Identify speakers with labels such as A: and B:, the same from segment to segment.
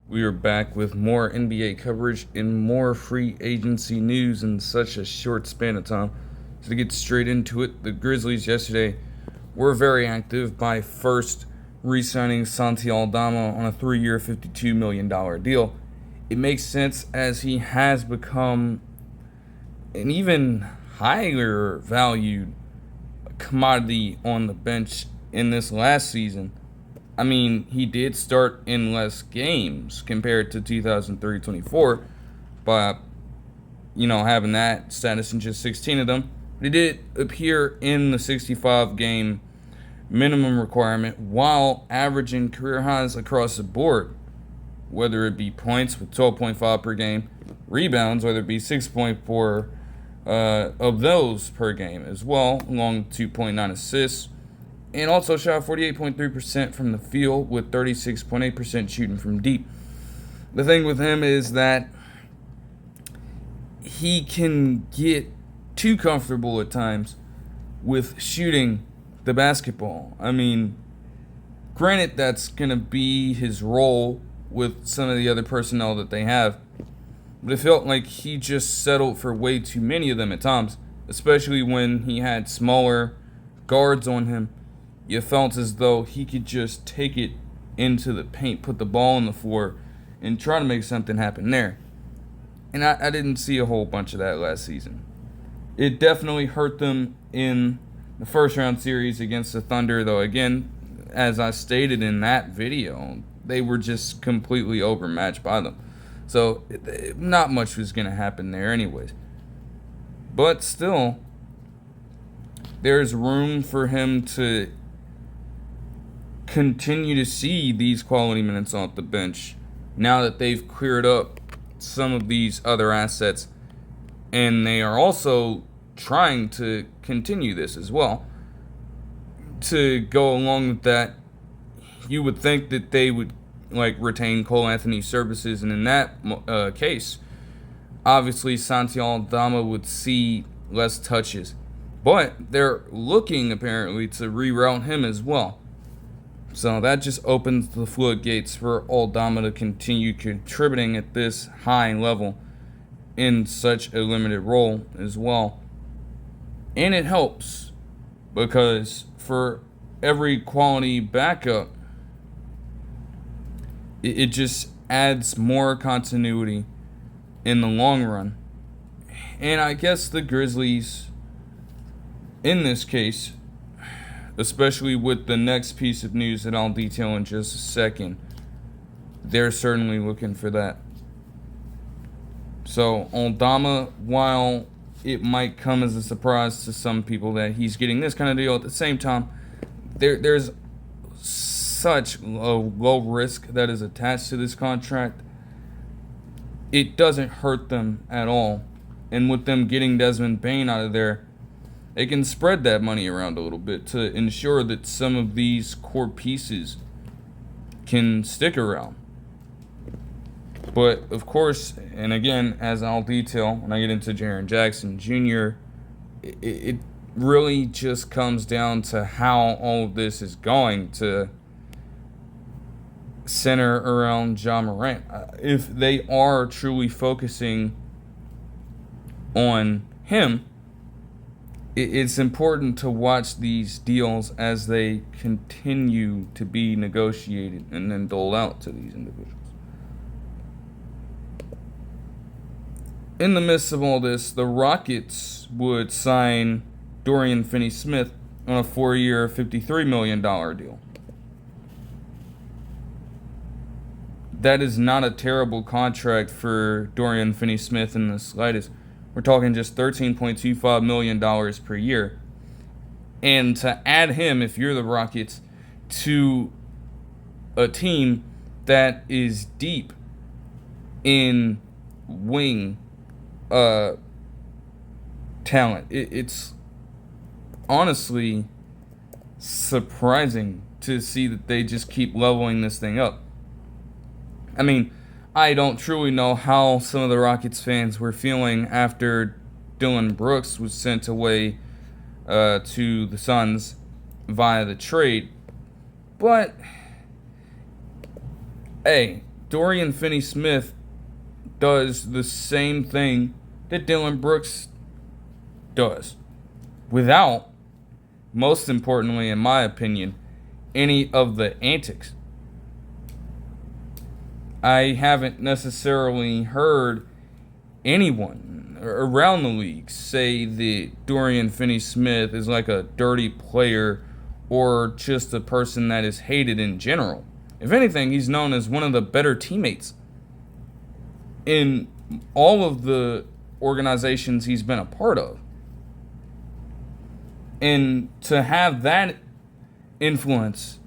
A: We are back with more NBA coverage and more free agency news in such a short span of time. So to get straight into it, the Grizzlies yesterday were very active by first re-signing Santi Aldama on a 3-year, $52 million deal. It makes sense as he has become an even higher valued commodity on the bench in this last season. I mean, he did start in less games compared to 2003-24, but, having that status in just 16 of them. He did appear in the 65-game minimum requirement while averaging career highs across the board, whether it be points with 12.5 per game, rebounds, whether it be 6.4 of those per game as well, along with 2.9 assists. And also shot 48.3% from the field with 36.8% shooting from deep. The thing with him is that he can get too comfortable at times with shooting the basketball. I mean, granted, that's going to be his role with some of the other personnel that they have. But it felt like he just settled for way too many of them at times, especially when he had smaller guards on him. You felt as though he could just take it into the paint, put the ball on the floor, and try to make something happen there. And I didn't see a whole bunch of that last season. It definitely hurt them in the first round series against the Thunder, though, again, as I stated in that video, they were just completely overmatched by them. So not much was going to happen there anyways. But still, there's room for him to continue to see these quality minutes off the bench now that they've cleared up some of these other assets, and they are also trying to continue this as well. To go along with that, you would think that they would retain Cole Anthony's services, and in that case, obviously Santi Aldama would see less touches, but they're looking apparently to reroute him as well. So that just opens the floodgates for Aldama to continue contributing at this high level in such a limited role as well. And it helps because for every quality backup, it just adds more continuity in the long run. And I guess the Grizzlies, in this case, especially with the next piece of news that I'll detail in just a second, they're certainly looking for that. So Aldama, while it might come as a surprise to some people that he's getting this kind of deal, at the same time, there's such a low risk that is attached to this contract. It doesn't hurt them at all. And with them getting Desmond Bane out of there, they can spread that money around a little bit to ensure that some of these core pieces can stick around. But, of course, and again, as I'll detail when I get into Jaren Jackson Jr., it really just comes down to how all of this is going to center around Ja Morant. If they are truly focusing on him, it's important to watch these deals as they continue to be negotiated and then doled out to these individuals. In the midst of all this, the Rockets would sign Dorian Finney-Smith on a 4-year, $53 million deal. That is not a terrible contract for Dorian Finney-Smith in the slightest. We're talking just $13.25 million per year. And to add him, if you're the Rockets, to a team that is deep in wing talent, it's honestly surprising to see that they just keep leveling this thing up. I mean, I don't truly know how some of the Rockets fans were feeling after Dillon Brooks was sent away to the Suns via the trade. But, hey, Dorian Finney-Smith does the same thing that Dillon Brooks does, without, most importantly in my opinion, any of the antics. I haven't necessarily heard anyone around the league say that Dorian Finney-Smith is like a dirty player or just a person that is hated in general. If anything, he's known as one of the better teammates in all of the organizations he's been a part of. And to have that influence,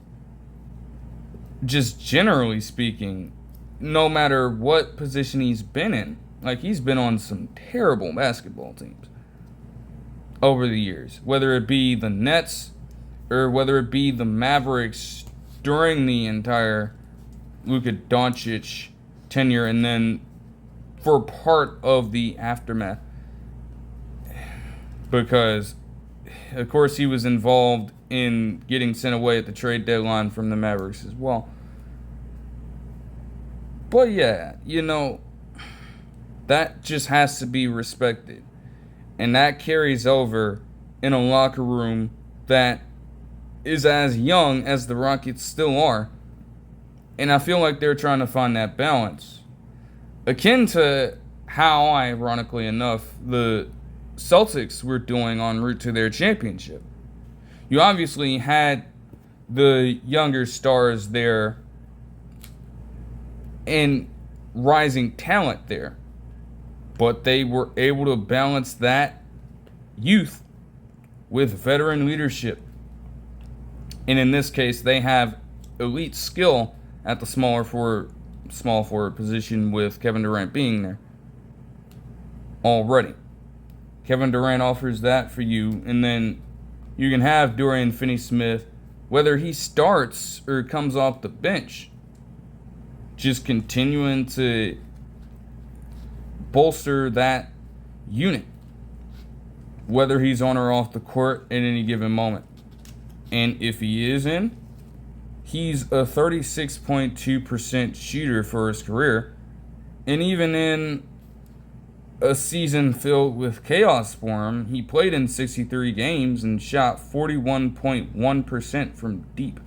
A: just generally speaking, no matter what position he's been in, like he's been on some terrible basketball teams over the years, whether it be the Nets or whether it be the Mavericks during the entire Luka Doncic tenure, and then for part of the aftermath, because of course he was involved in getting sent away at the trade deadline from the Mavericks as well. But yeah, that just has to be respected. And that carries over in a locker room that is as young as the Rockets still are. And I feel like they're trying to find that balance. Akin to how, ironically enough, the Celtics were doing en route to their championship. You obviously had the younger stars there and rising talent there, but they were able to balance that youth with veteran leadership. And in this case, they have elite skill at the small forward position, with Kevin Durant being there already. Kevin Durant offers that for you, and then you can have Dorian Finney-Smith, whether he starts or comes off the bench, just continuing to bolster that unit, whether he's on or off the court at any given moment. And if he is in, he's a 36.2% shooter for his career. And even in a season filled with chaos for him, he played in 63 games and shot 41.1% from deep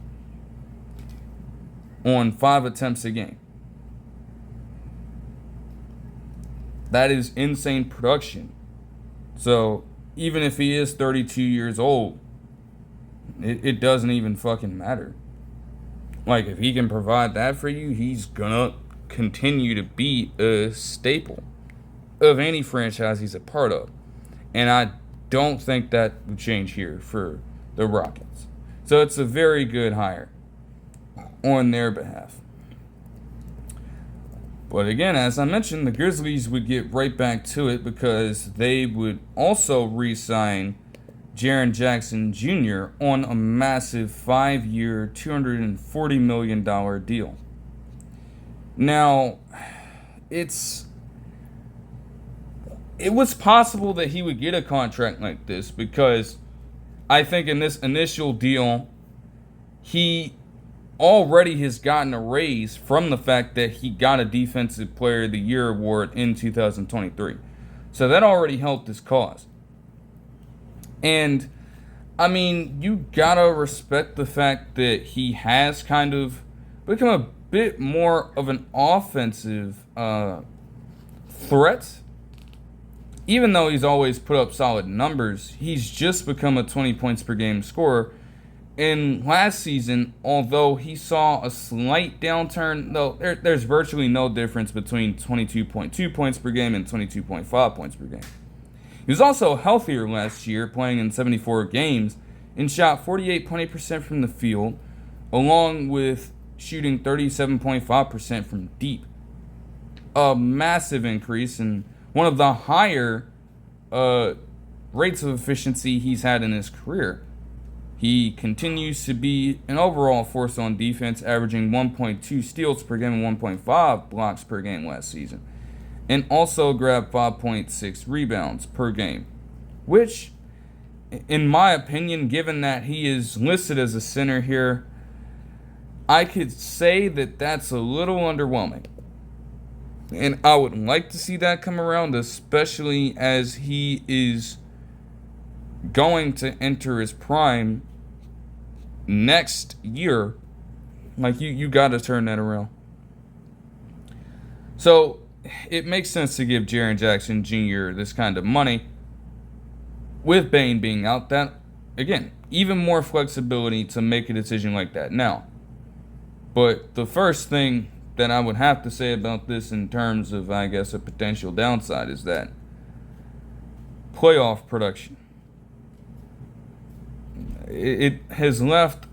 A: on 5 attempts a game. That is insane production. So even if he is 32 years old, it doesn't even fucking matter. Like, if he can provide that for you, he's gonna continue to be a staple of any franchise he's a part of. And I don't think that will change here for the Rockets. So it's a very good hire on their behalf. But again, as I mentioned, the Grizzlies would get right back to it because they would also re-sign Jaren Jackson Jr. on a massive 5-year, $240 million deal. Now, it was possible that he would get a contract like this because I think in this initial deal, he already has gotten a raise from the fact that he got a Defensive Player of the Year award in 2023. So that already helped his cause. And, I mean, you gotta respect the fact that he has kind of become a bit more of an offensive threat. Even though he's always put up solid numbers, he's just become a 20 points per game scorer. And last season, although he saw a slight downturn, though there's virtually no difference between 22.2 points per game and 22.5 points per game. He was also healthier last year, playing in 74 games, and shot 48.8% from the field, along with shooting 37.5% from deep. A massive increase, and one of the higher rates of efficiency he's had in his career. He continues to be an overall force on defense, averaging 1.2 steals per game and 1.5 blocks per game last season. And also grabbed 5.6 rebounds per game. Which, in my opinion, given that he is listed as a center here, I could say that that's a little underwhelming. And I would like to see that come around, especially as he is going to enter his prime next year. Like, you got to turn that around. So, it makes sense to give Jaren Jackson Jr. this kind of money. With Bane being out, that, again, even more flexibility to make a decision like that. Now, but the first thing that I would have to say about this in terms of, I guess, a potential downside is that playoff production. It has left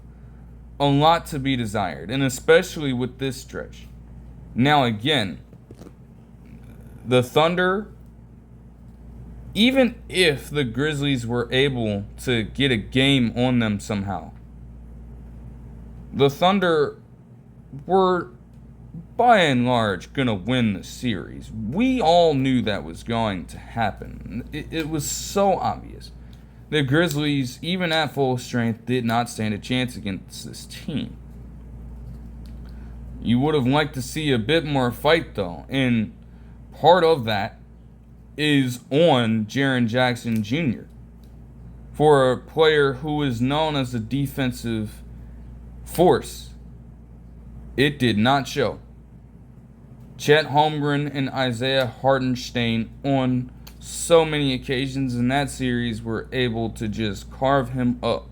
A: a lot to be desired, and especially with this stretch. Now, again, the Thunder, even if the Grizzlies were able to get a game on them somehow, the Thunder were, by and large, going to win the series. We all knew that was going to happen. It was so obvious. The Grizzlies, even at full strength, did not stand a chance against this team. You would have liked to see a bit more fight, though, and part of that is on Jaren Jackson Jr. For a player who is known as a defensive force, it did not show. Chet Holmgren and Isaiah Hartenstein on so many occasions in that series were able to just carve him up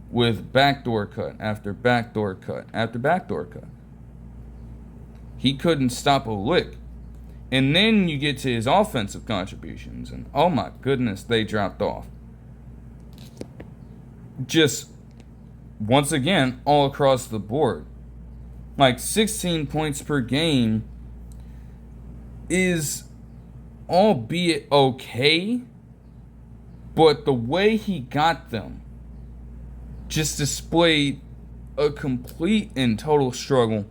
A: with backdoor cut after backdoor cut after backdoor cut. He couldn't stop a lick. And then you get to his offensive contributions, and oh my goodness, they dropped off. Just, once again, all across the board. Like, 16 points per game is, albeit okay, but the way he got them just displayed a complete and total struggle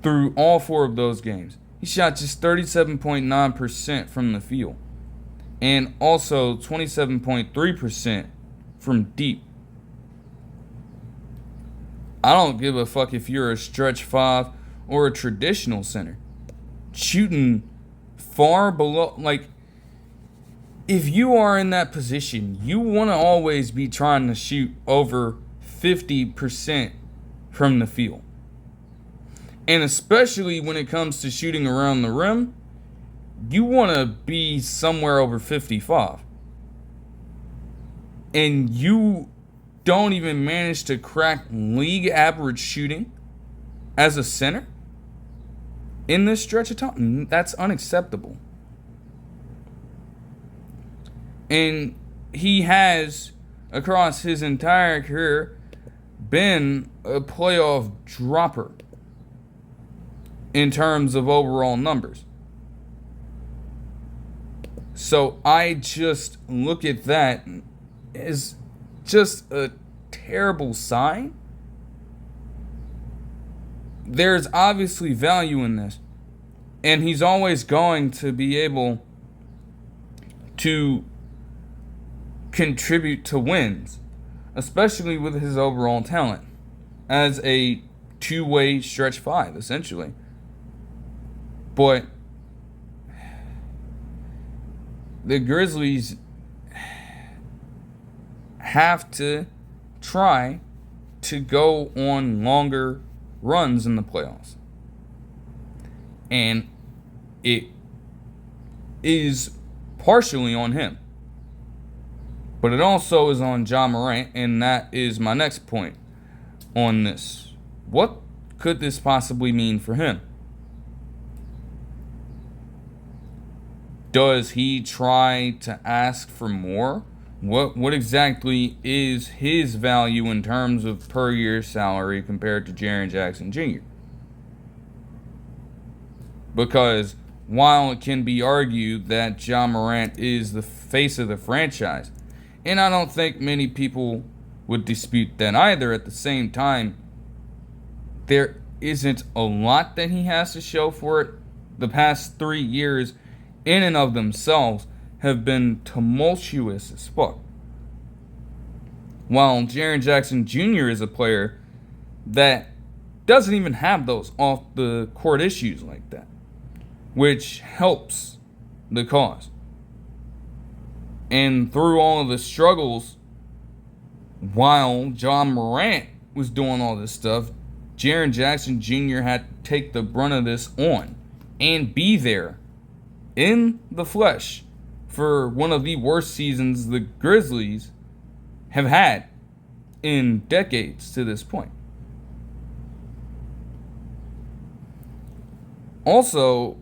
A: through all four of those games. He shot just 37.9% from the field, and also 27.3% from deep. I don't give a fuck if you're a stretch five or a traditional center. Shooting far below, like, if you are in that position, you want to always be trying to shoot over 50% from the field. And especially when it comes to shooting around the rim, you want to be somewhere over 55. And you don't even manage to crack league average shooting as a center in this stretch of time. That's unacceptable. And he has, across his entire career, been a playoff dropper in terms of overall numbers. So I just look at that as just a terrible sign. There's obviously value in this, and he's always going to be able to contribute to wins, especially with his overall talent as a two-way stretch five, essentially. But the Grizzlies have to try to go on longer runs in the playoffs. And it is partially on him. But it also is on Ja Morant, and that is my next point on this. What could this possibly mean for him? Does he try to ask for more? What exactly is his value in terms of per year salary compared to Jaren Jackson Jr.? Because while it can be argued that Ja Morant is the face of the franchise, and I don't think many people would dispute that either, at the same time, there isn't a lot that he has to show for it. The past 3 years, in and of themselves, have been tumultuous as fuck. While Jaren Jackson Jr. is a player that doesn't even have those off the court issues like that, which helps the cause. And through all of the struggles, while Ja Morant was doing all this stuff, Jaren Jackson Jr. had to take the brunt of this on and be there in the flesh for one of the worst seasons the Grizzlies have had in decades to this point. Also,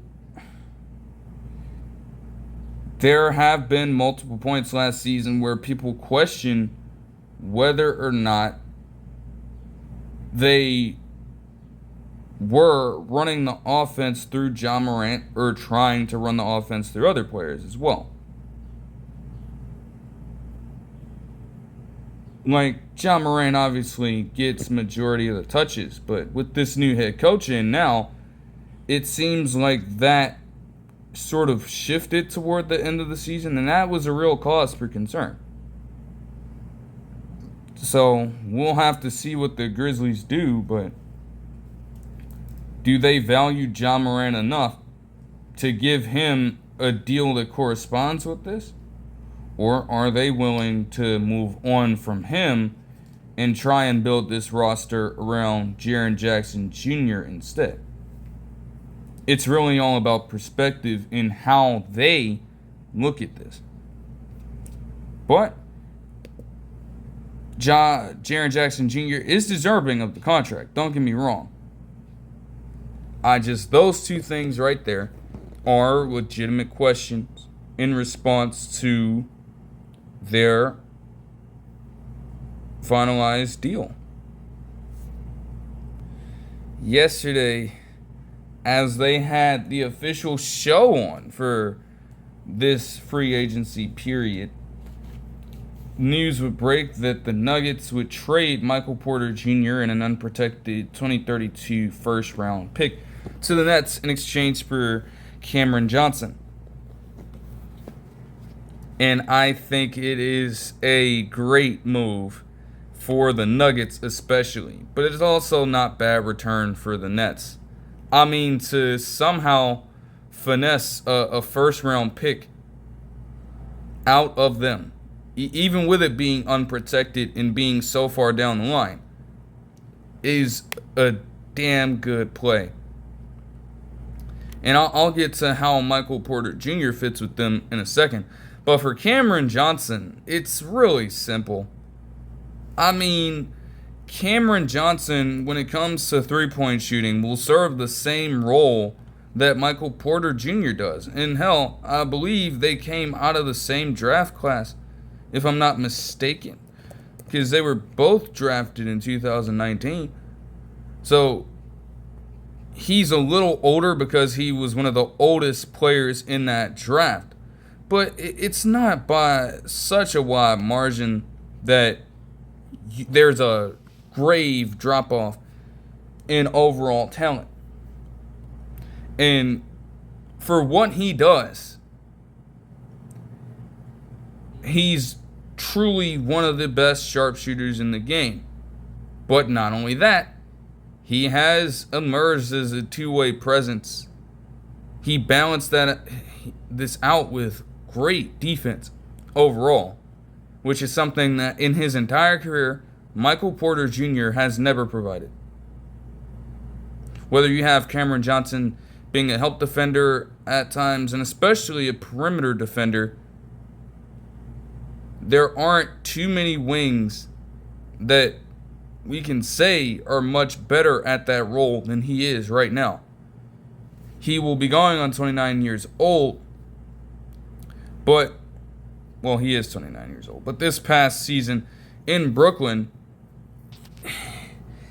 A: there have been multiple points last season where people question whether or not they were running the offense through Ja Morant or trying to run the offense through other players as well. Like, Ja Morant obviously gets majority of the touches, but with this new head coach in now, it seems like that sort of shifted toward the end of the season, and that was a real cause for concern. So, we'll have to see what the Grizzlies do, but do they value Ja Morant enough to give him a deal that corresponds with this? Or are they willing to move on from him and try and build this roster around Jaren Jackson Jr. instead? It's really all about perspective in how they look at this. But Jaren Jackson Jr. is deserving of the contract. Don't get me wrong. Those two things right there are legitimate questions in response to their finalized deal. Yesterday, as they had the official show on for this free agency period, news would break that the Nuggets would trade Michael Porter Jr. and an unprotected 2032 first-round pick to the Nets in exchange for Cameron Johnson. And I think it is a great move for the Nuggets especially. But it's also not bad return for the Nets. I mean, to somehow finesse a first-round pick out of them, even with it being unprotected and being so far down the line, is a damn good play. And I'll get to how Michael Porter Jr. fits with them in a second. But for Cameron Johnson, it's really simple. I mean, Cameron Johnson, when it comes to three-point shooting, will serve the same role that Michael Porter Jr. does. And hell, I believe they came out of the same draft class, if I'm not mistaken, because they were both drafted in 2019. So he's a little older because he was one of the oldest players in that draft. But it's not by such a wide margin that there's a grave drop-off in overall talent. And for what he does, he's truly one of the best sharpshooters in the game. But not only that, he has emerged as a two-way presence. He balanced this out with great defense overall, which is something that in his entire career, Michael Porter Jr. has never provided. Whether you have Cameron Johnson being a help defender at times, and especially a perimeter defender, there aren't too many wings that we can say are much better at that role than he is right now. He will be going on 29 years old, but, well, he is 29 years old. But this past season in Brooklyn,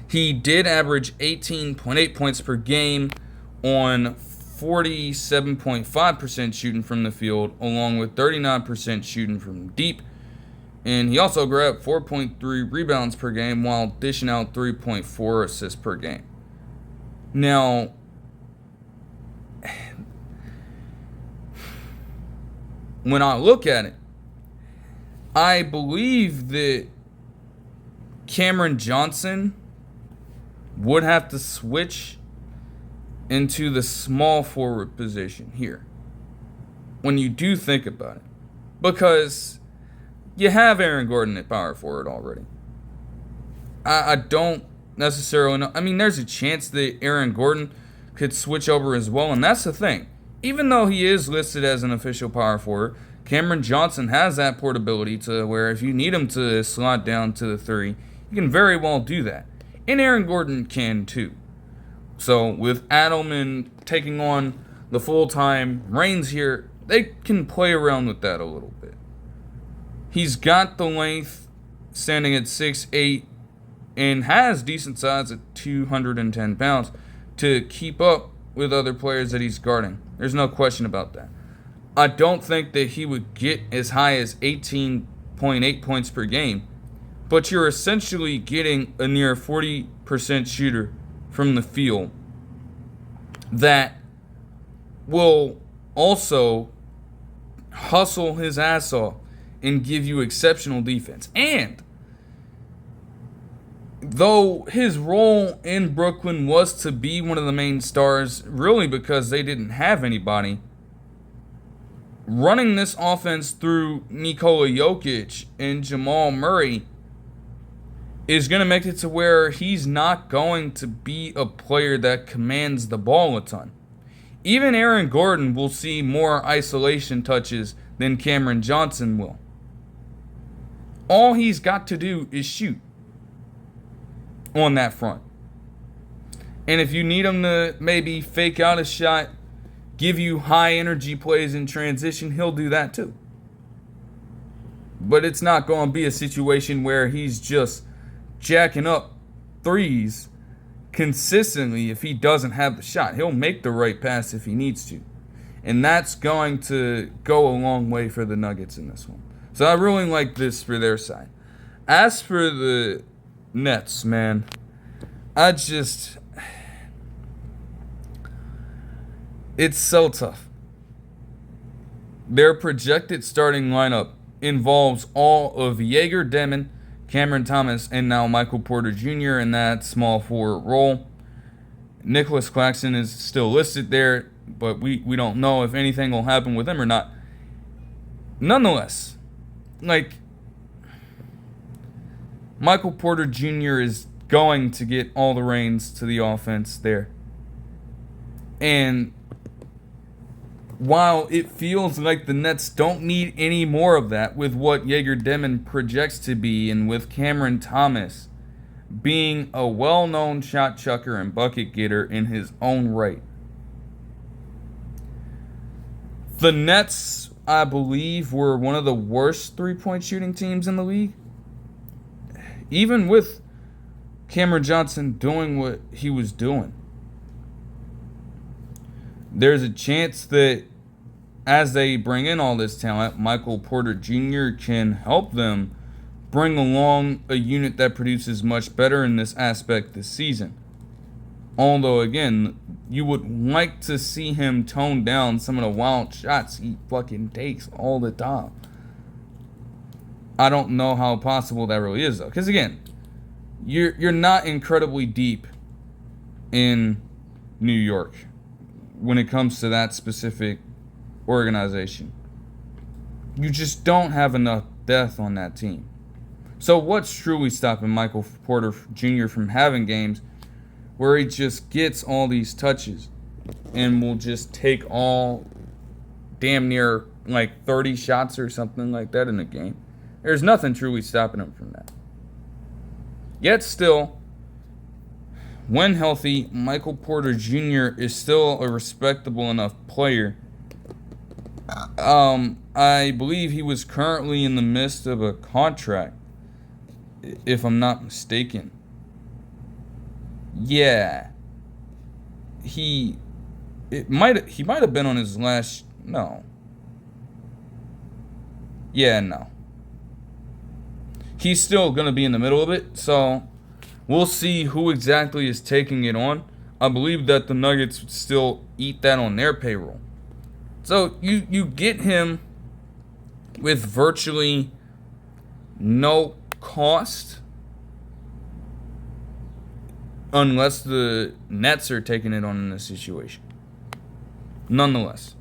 A: he did average 18.8 points per game on 47.5% shooting from the field, along with 39% shooting from deep. And he also grabbed 4.3 rebounds per game while dishing out 3.4 assists per game. Now, when I look at it, I believe that Cameron Johnson would have to switch into the small forward position here when you do think about it. Because you have Aaron Gordon at power forward already. I don't necessarily know. I mean, there's a chance that Aaron Gordon could switch over as well, and that's the thing. Even though he is listed as an official power forward, Cameron Johnson has that portability to where if you need him to slot down to the 3, you can very well do that. And Aaron Gordon can too. So with Adelman taking on the full-time reins here, they can play around with that a little bit. He's got the length, standing at 6'8", and has decent size at 210 pounds to keep up with other players that he's guarding. There's no question about that. I don't think that he would get as high as 18.8 points per game, but you're essentially getting a near 40% shooter from the field that will also hustle his ass off and give you exceptional defense. And though his role in Brooklyn was to be one of the main stars, really because they didn't have anybody, running this offense through Nikola Jokic and Jamal Murray is going to make it to where he's not going to be a player that commands the ball a ton. Even Aaron Gordon will see more isolation touches than Cameron Johnson will. All he's got to do is shoot on that front. And if you need him to maybe fake out a shot, give you high energy plays in transition, he'll do that too. But it's not going to be a situation where he's just jacking up threes consistently if he doesn't have the shot. He'll make the right pass if he needs to. And that's going to go a long way for the Nuggets in this one. So I really like this for their side. As for the Nets, man, it's so tough. Their projected starting lineup involves all of Jaeger Demon, Cameron Thomas, and now Michael Porter Jr. in that small forward role. Nicholas Claxton is still listed there, but we don't know if anything will happen with him or not. Nonetheless, Michael Porter Jr. is going to get all the reins to the offense there. And while it feels like the Nets don't need any more of that with what Jaeger Demon projects to be, and with Cameron Thomas being a well-known shot chucker and bucket getter in his own right, the Nets, I believe, were one of the worst three-point shooting teams in the league. Even with Cameron Johnson doing what he was doing. There's a chance that as they bring in all this talent, Michael Porter Jr. can help them bring along a unit that produces much better in this aspect this season. Although, again, you would like to see him tone down some of the wild shots he fucking takes all the time. I don't know how possible that really is, though. Because, again, you're not incredibly deep in New York when it comes to that specific organization. You just don't have enough depth on that team. So what's truly stopping Michael Porter Jr. from having games where he just gets all these touches and will just take all damn near 30 shots or something like that in a game? There's nothing truly stopping him from that. Yet still, when healthy, Michael Porter Jr. is still a respectable enough player. I believe he was currently in the midst of a contract, if I'm not mistaken. Yeah. He might have been on his last... No. Yeah, no. He's still going to be in the middle of it, so we'll see who exactly is taking it on. I believe that the Nuggets would still eat that on their payroll. So you get him with virtually no cost. unless the Nets are taking it on in this situation. Nonetheless,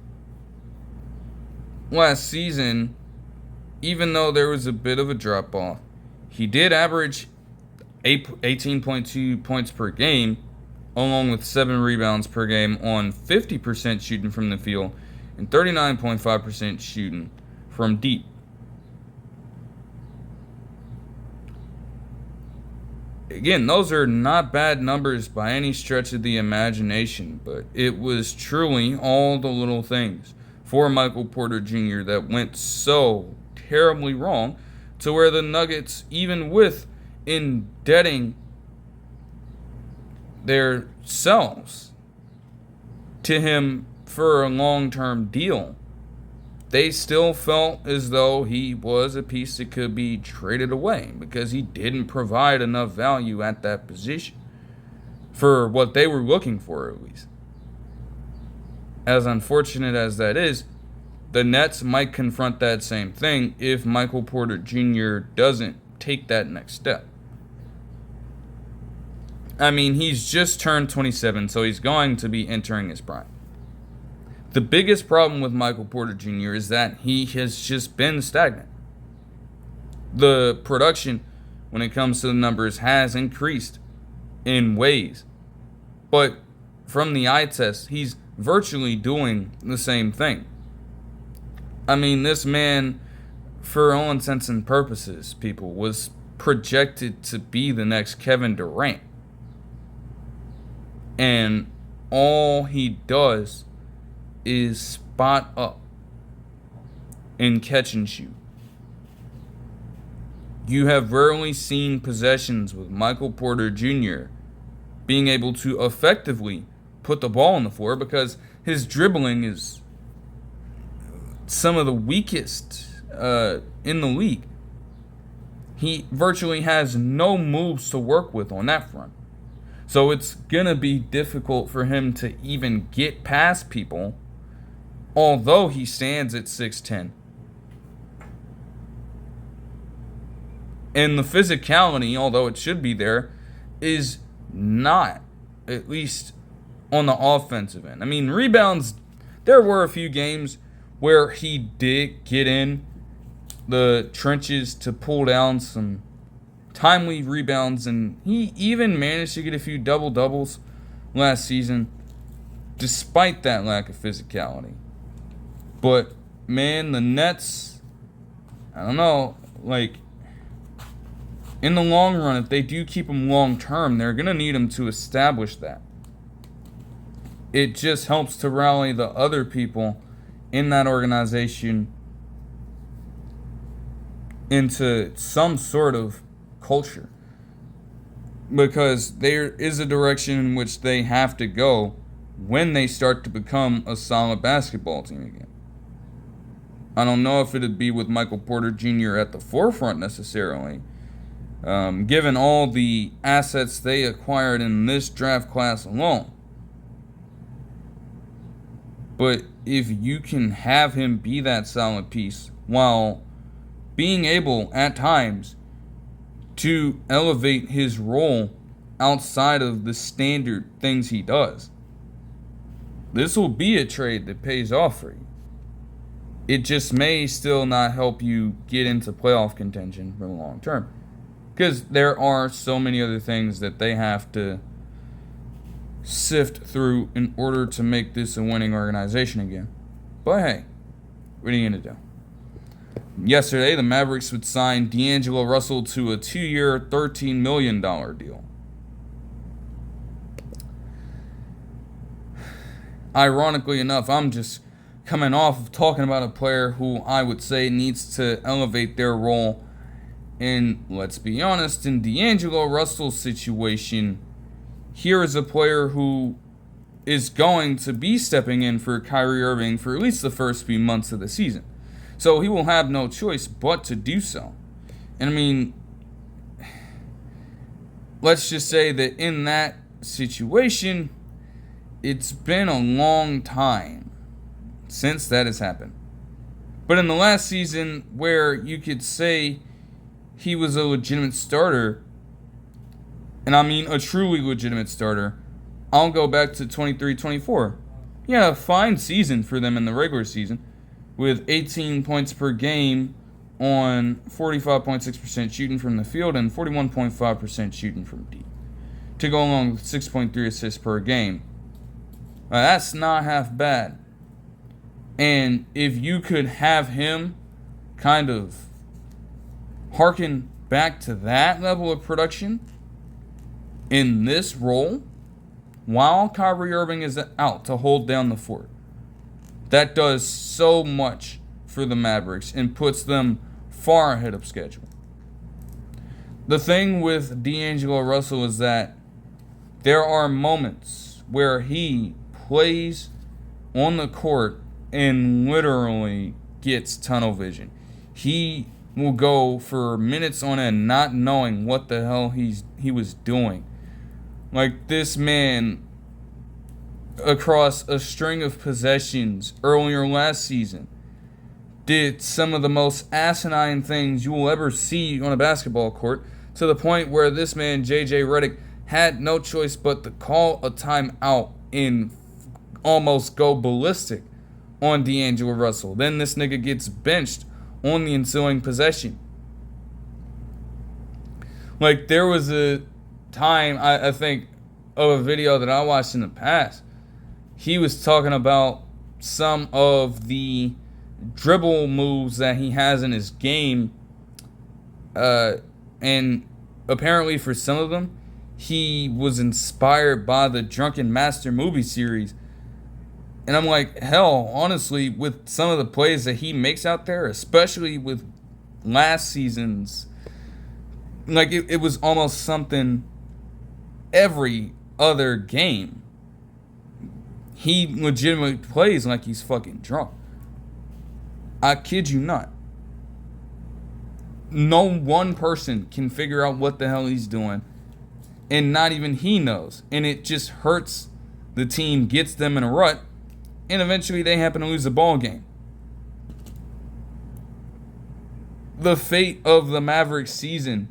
A: last season, even though there was a bit of a drop-off, he did average 18.2 points per game, along with 7 rebounds per game on 50% shooting from the field and 39.5% shooting from deep. Again, those are not bad numbers by any stretch of the imagination, but it was truly all the little things for Michael Porter Jr. that went so terribly wrong to where the Nuggets, even with indebting their selves to him for a long-term deal, they still felt as though he was a piece that could be traded away because he didn't provide enough value at that position for what they were looking for, at least. As unfortunate as that is, the Nets might confront that same thing if Michael Porter Jr. doesn't take that next step. I mean, he's just turned 27, so he's going to be entering his prime. The biggest problem with Michael Porter Jr. is that he has just been stagnant. The production, when it comes to the numbers, has increased in ways. But from the eye test, he's virtually doing the same thing. I mean, this man, for all intents and purposes, people, was projected to be the next Kevin Durant. And all he does is spot up and catch and shoot. You have rarely seen possessions with Michael Porter Jr. being able to effectively put the ball on the floor because his dribbling is some of the weakest in the league. He virtually has no moves to work with on that front. So it's going to be difficult for him to even get past people, although he stands at 6'10". And the physicality, although it should be there, is not, at least on the offensive end. I mean, rebounds, there were a few games where he did get in the trenches to pull down some timely rebounds, and he even managed to get a few double-doubles last season, despite that lack of physicality. But, man, the Nets, I don't know, like, in the long run, if they do keep him long-term, they're going to need him to establish that. It just helps to rally the other people in that organization into some sort of culture, because there is a direction in which they have to go when they start to become a solid basketball team again. I don't know if it'd be with Michael Porter Jr. at the forefront necessarily, given all the assets they acquired in this draft class alone. But if you can have him be that solid piece while being able at times to elevate his role outside of the standard things he does, this will be a trade that pays off for you. It just may still not help you get into playoff contention for the long term, because there are so many other things that they have to sift through in order to make this a winning organization again. But hey, what are you going to do? Yesterday, the Mavericks would sign D'Angelo Russell to a 2-year, $13 million deal. Ironically enough, I'm just coming off of talking about a player who I would say needs to elevate their role. And let's be honest, in D'Angelo Russell's situation, here is a player who is going to be stepping in for Kyrie Irving for at least the first few months of the season. So he will have no choice but to do so. And I mean, let's just say that in that situation, it's been a long time since that has happened. But in the last season, where you could say he was a legitimate starter, and I mean a truly legitimate starter, I'll go back to 23-24. Yeah, a fine season for them in the regular season, with 18 points per game on 45.6% shooting from the field and 41.5% shooting from deep, to go along with 6.3 assists per game. That's not half bad. And if you could have him kind of harken back to that level of production in this role, while Kyrie Irving is out to hold down the fort, that does so much for the Mavericks and puts them far ahead of schedule. The thing with D'Angelo Russell is that there are moments where he plays on the court and literally gets tunnel vision. He will go for minutes on end not knowing what the hell he was doing. Like, this man, across a string of possessions earlier last season, did some of the most asinine things you will ever see on a basketball court, to the point where this man, JJ Redick, had no choice but to call a timeout and almost go ballistic on D'Angelo Russell. Then this nigga gets benched on the ensuing possession. Like, there was a time, I think, of a video that I watched in the past. He was talking about some of the dribble moves that he has in his game. And apparently for some of them, he was inspired by the Drunken Master movie series. And I'm like, hell, honestly, with some of the plays that he makes out there, especially with last season's, like, it was almost something every other game. He legitimately plays like he's fucking drunk. I kid you not. No one person can figure out what the hell he's doing, and not even he knows. And it just hurts the team, gets them in a rut, and eventually they happen to lose the ball game. The fate of the Mavericks season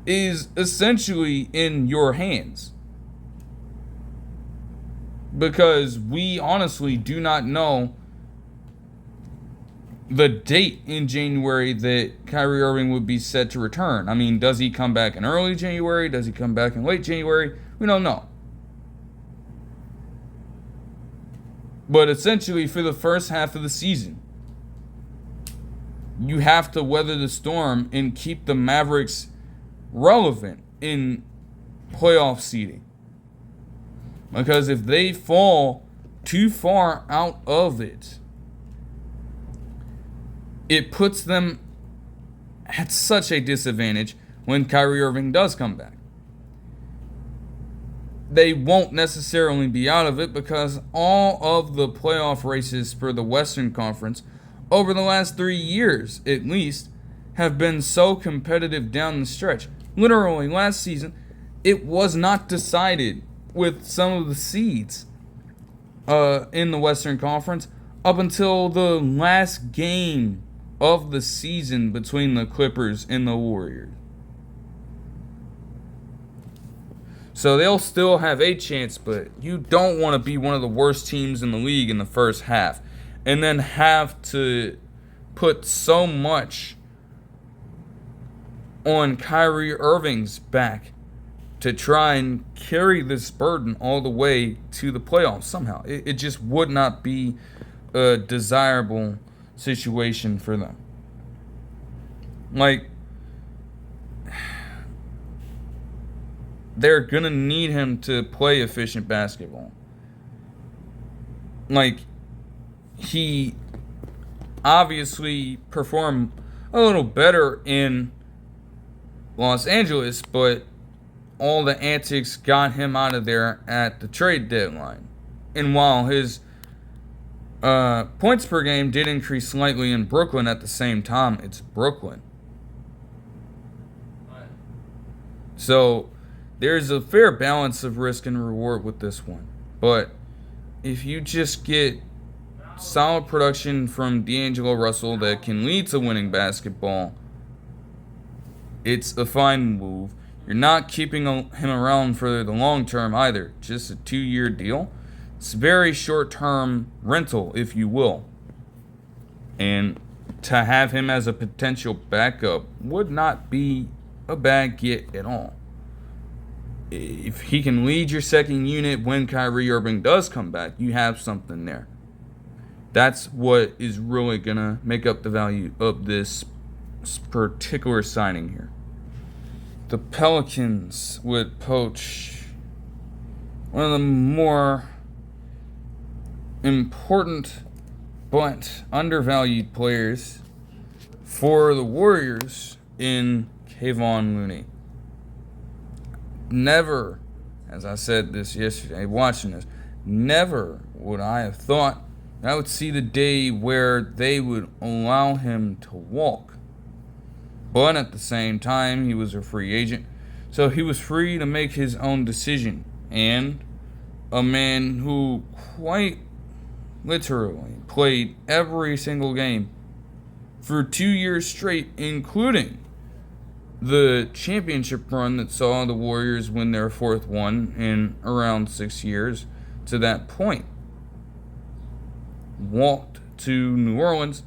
A: is essentially in your hands, because we honestly do not know the date in January that Kyrie Irving would be set to return. I mean, does he come back in early January? Does he come back in late January? We don't know. But essentially, for the first half of the season, you have to weather the storm and keep the Mavericks relevant in playoff seeding. Because if they fall too far out of it, it puts them at such a disadvantage when Kyrie Irving does come back. They won't necessarily be out of it, because all of the playoff races for the Western Conference over the last 3 years, at least, have been so competitive down the stretch. Literally, last season, it was not decided with some of the seeds in the Western Conference up until the last game of the season between the Clippers and the Warriors. So they'll still have a chance, but you don't want to be one of the worst teams in the league in the first half and then have to put so much on Kyrie Irving's back to try and carry this burden all the way to the playoffs somehow. It just would not be a desirable situation for them. Like, they're going to need him to play efficient basketball. Like, he obviously performed a little better in Los Angeles, but all the antics got him out of there at the trade deadline. And while his points per game did increase slightly in Brooklyn, at the same time, it's Brooklyn. So there's a fair balance of risk and reward with this one. But if you just get solid production from D'Angelo Russell that can lead to winning basketball, it's a fine move. You're You're not keeping him around for the long term either. Just a 2-year deal. It's a very short-term rental, if you will. And to have him as a potential backup would not be a bad get at all. If he can lead your second unit when Kyrie Irving does come back, you have something there. That's what is really going to make up the value of this particular signing here. The Pelicans would poach one of the more important but undervalued players for the Warriors in Kevon Looney. Never, as I said this yesterday, watching this, never would I have thought I would see the day where they would allow him to walk. But at the same time, he was a free agent, so he was free to make his own decision. And a man who quite literally played every single game for 2 years straight, including the championship run that saw the Warriors win their 4th one in around 6 years to that point. Walked to New Orleans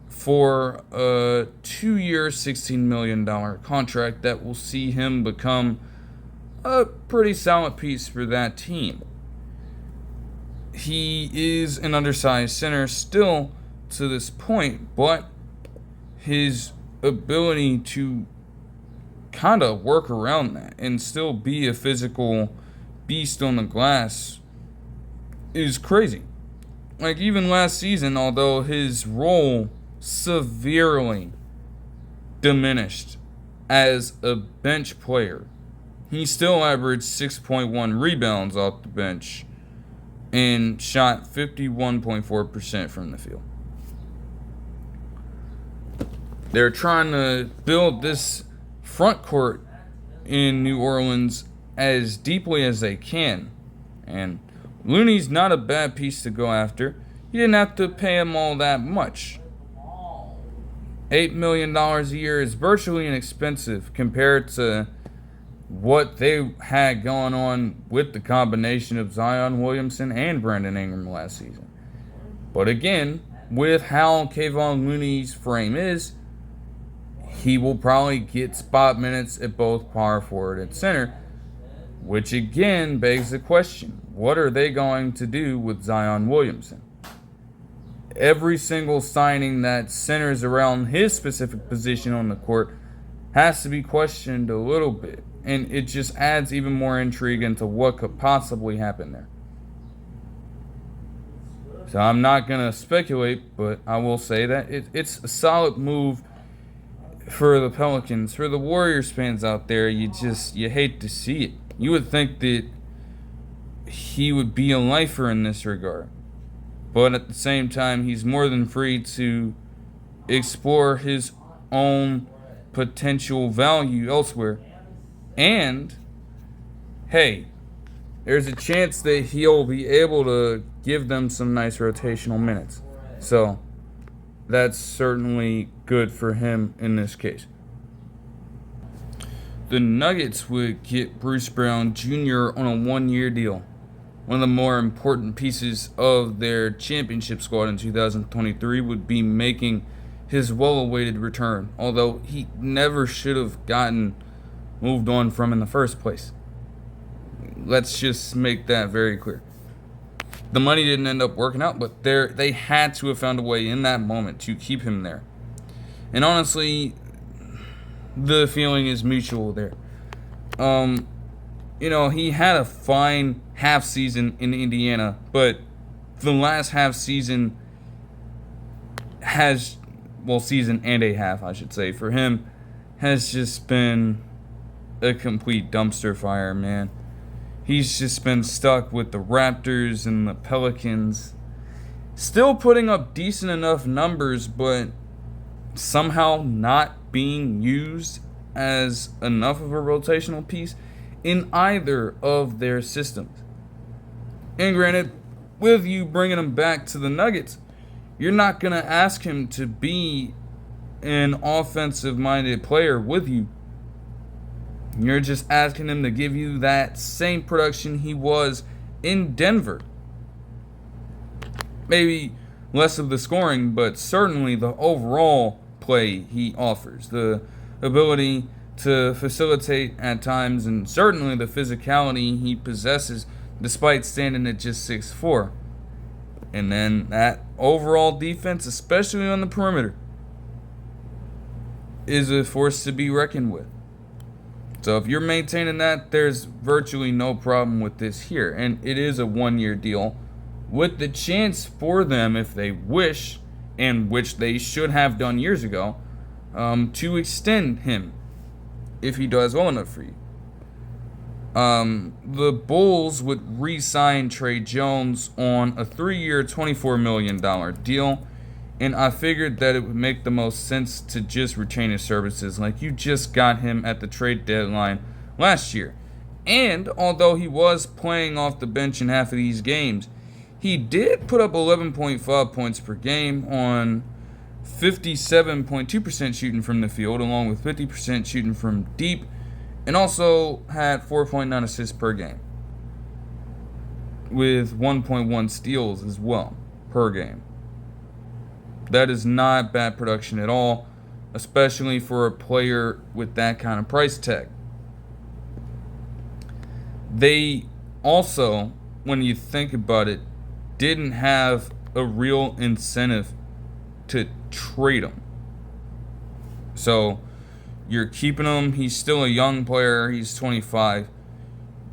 A: for a 2-year, $16 million contract that will see him become a pretty solid piece for that team. He is an undersized center still to this point, but his ability to kind of work around that and still be a physical beast on the glass is crazy. Like, even last season, although his role severely diminished as a bench player, he still averaged 6.1 rebounds off the bench and shot 51.4% from the field. They're trying to build this front court in New Orleans as deeply as they can, and Looney's not a bad piece to go after. You didn't have to pay him all that much. $8 million a year is virtually inexpensive compared to what they had going on with the combination of Zion Williamson and Brandon Ingram last season. But again, with how Kevon Looney's frame is, he will probably get spot minutes at both power forward and center, which again begs the question, what are they going to do with Zion Williamson? Every single signing that centers around his specific position on the court has to be questioned a little bit, and it just adds even more intrigue into what could possibly happen there. So I'm not going to speculate, but I will say that it's a solid move for the Pelicans. For the Warriors fans out there, you hate to see it. You would think that he would be a lifer in this regard. But at the same time, he's more than free to explore his own potential value elsewhere. And, hey, there's a chance that he'll be able to give them some nice rotational minutes. So, that's certainly good for him in this case. The Nuggets would get Bruce Brown Jr. on a 1-year deal. One of the more important pieces of their championship squad in 2023 would be making his well-awaited return, although he never should have gotten moved on from in the first place. Let's just make that very clear. The money didn't end up working out, but they had to have found a way in that moment to keep him there. And honestly, the feeling is mutual there. He had a fine half season in Indiana, but the last half season season and a half, I should say, for him has just been a complete dumpster fire, man. He's just been stuck with the Raptors and the Pelicans. Still putting up decent enough numbers, but somehow not being used as enough of a rotational piece in either of their systems. And granted, with you bringing him back to the Nuggets, you're not going to ask him to be an offensive-minded player with you. You're just asking him to give you that same production he was in Denver. Maybe less of the scoring, but certainly the overall play he offers. The ability to facilitate at times, and certainly the physicality he possesses despite standing at just 6'4". And then that overall defense, especially on the perimeter, is a force to be reckoned with. So if you're maintaining that, there's virtually no problem with this here. And it is a 1-year deal with the chance for them, if they wish, and which they should have done years ago, to extend him if he does well enough for you. The Bulls would re-sign Tre Jones on a 3-year, $24 million deal. And I figured that it would make the most sense to just retain his services. Like, you just got him at the trade deadline last year. And although he was playing off the bench in half of these games, he did put up 11.5 points per game on 57.2% shooting from the field, along with 50% shooting from deep, and also had 4.9 assists per game, with 1.1 steals as well per game. That is not bad production at all, especially for a player with that kind of price tag. They also, when you think about it, didn't have a real incentive to trade him. So you're keeping him. He's still a young player. He's 25.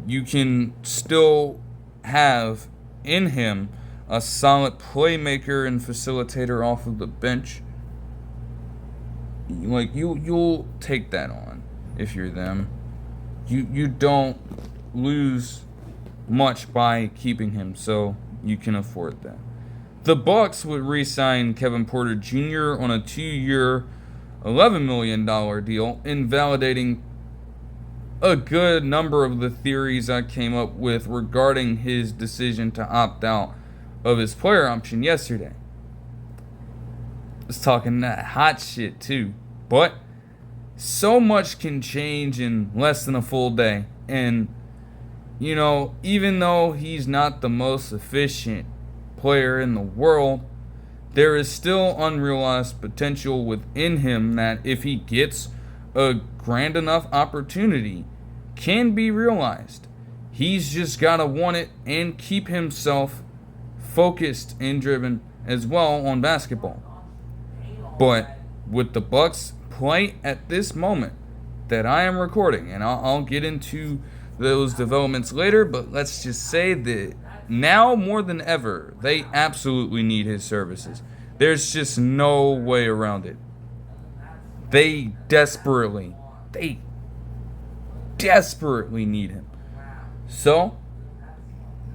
A: You can still have in him a solid playmaker and facilitator off of the bench. Like, you'll take that on if you're them. You don't lose much by keeping him, so you can afford that. The Bucks would re-sign Kevin Porter Jr. on a 2-year, $11 million deal, invalidating a good number of the theories I came up with regarding his decision to opt out of his player option yesterday. I was talking that hot shit too. But so much can change in less than a full day. And, you know, even though he's not the most efficient player in the world, there is still unrealized potential within him that, if he gets a grand enough opportunity, can be realized. He's just got to want it and keep himself focused and driven as well on basketball. But with the Bucks play at this moment that I am recording, and I'll get into those developments later, but let's just say that now more than ever, they absolutely need his services. There's just no way around it. They desperately need him. So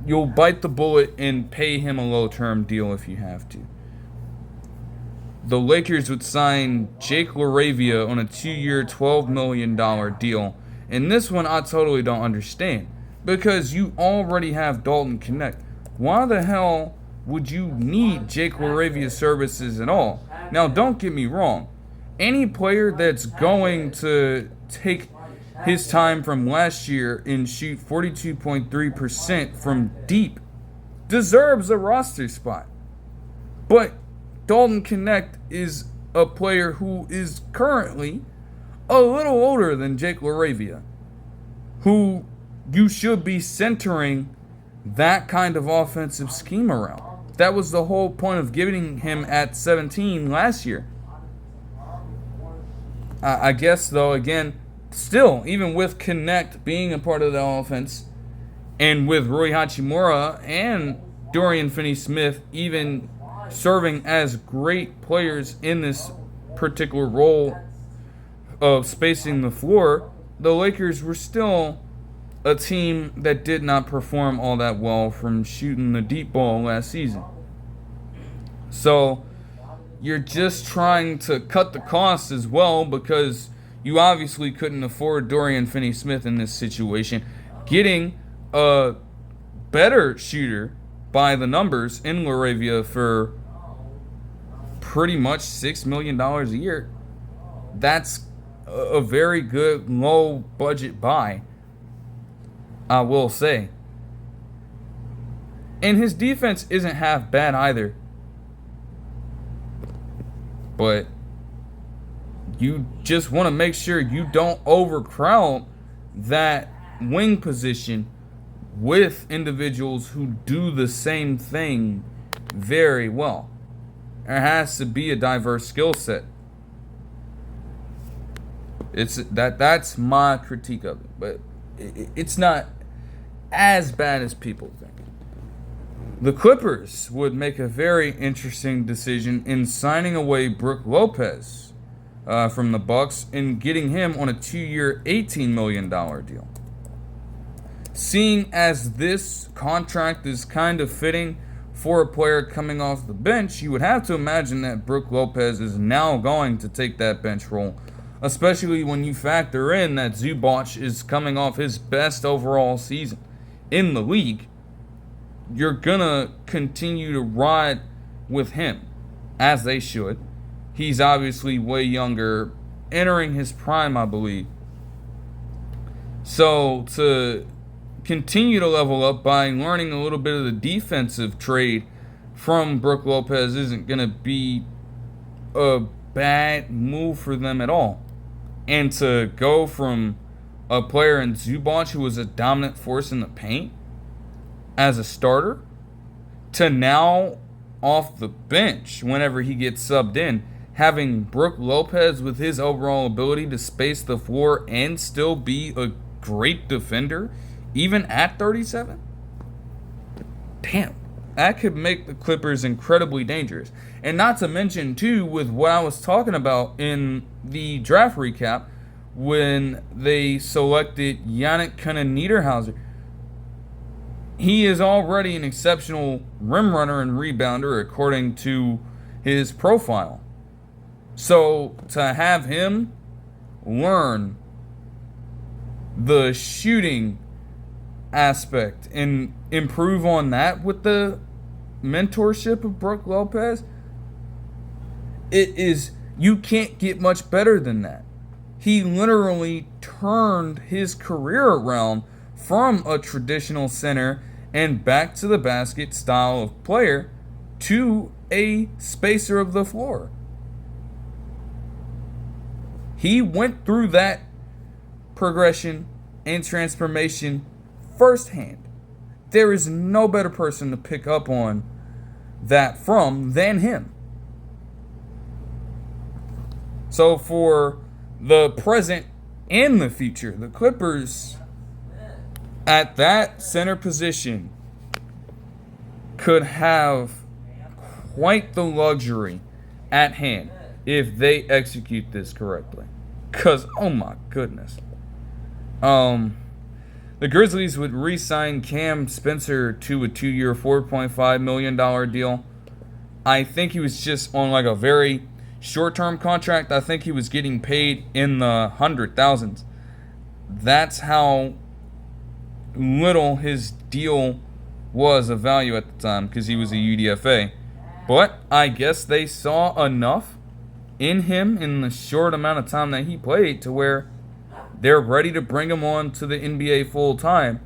A: you'll bite the bullet and pay him a low-term deal if you have to. The Lakers would sign Jake LaRavia on a 2-year, $12 million deal. And this one I totally don't understand, because you already have Dalton Connect. Why the hell would you need Jake LaRavia's services at all? Now, don't get me wrong. Any player that's going to take his time from last year and shoot 42.3% from deep deserves a roster spot. But Dalton Connect is a player who is currently a little older than Jake LaRavia, who you should be centering that kind of offensive scheme around. That was the whole point of giving him at 17 last year. I guess, though, again, still, even with Connect being a part of the offense, and with Rui Hachimura and Dorian Finney-Smith even serving as great players in this particular role of spacing the floor, the Lakers were still a team that did not perform all that well from shooting the deep ball last season. So you're just trying to cut the costs as well, because you obviously couldn't afford Dorian Finney-Smith in this situation. Getting a better shooter by the numbers in LaRavia for pretty much $6 million a year, that's a very good low budget buy, I will say. And his defense isn't half bad either. But you just want to make sure you don't overcrowd that wing position with individuals who do the same thing very well. There has to be a diverse skill set. That's my critique of it, but it's not as bad as people think. The Clippers would make a very interesting decision in signing away Brook Lopez from the Bucks and getting him on a 2-year, $18 million deal. Seeing as this contract is kind of fitting for a player coming off the bench, you would have to imagine that Brook Lopez is now going to take that bench role, especially when you factor in that Zubac is coming off his best overall season in the league. You're gonna continue to ride with him, as they should. He's obviously way younger, entering his prime, I believe. So to continue to level up by learning a little bit of the defensive trade from Brook Lopez isn't gonna be a bad move for them at all. And to go from a player in Zubac who was a dominant force in the paint as a starter to now off the bench whenever he gets subbed in, having Brook Lopez with his overall ability to space the floor and still be a great defender even at 37? Damn, that could make the Clippers incredibly dangerous. And not to mention too, with what I was talking about in the draft recap when they selected Yannick Niederhauser, he is already an exceptional rim runner and rebounder according to his profile. So to have him learn the shooting aspect and improve on that with the mentorship of Brook Lopez, you can't get much better than that. He literally turned his career around from a traditional center and back to the basket style of player to a spacer of the floor. He went through that progression and transformation firsthand. There is no better person to pick up on that from than him. So for the present and the future, the Clippers at that center position could have quite the luxury at hand if they execute this correctly. Because, oh my goodness. The Grizzlies would re-sign Cam Spencer to a 2-year, $4.5 million deal. I think he was just on like a very short-term contract. I think he was getting paid in the $100,000s. That's how little his deal was of value at the time because he was a UDFA. But I guess they saw enough in him in the short amount of time that he played to where they're ready to bring him on to the NBA full time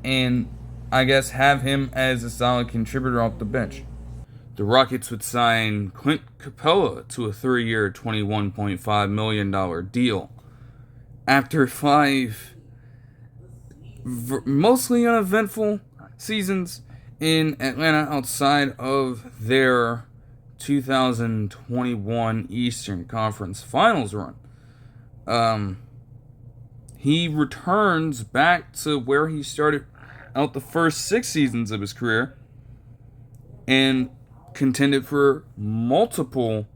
A: and I guess have him as a solid contributor off the bench. The Rockets would sign Clint Capela to a 3-year, $21.5 million deal. After 5 mostly uneventful seasons in Atlanta outside of their 2021 Eastern Conference Finals run, he returns back to where he started out the first 6 seasons of his career and contended for multiple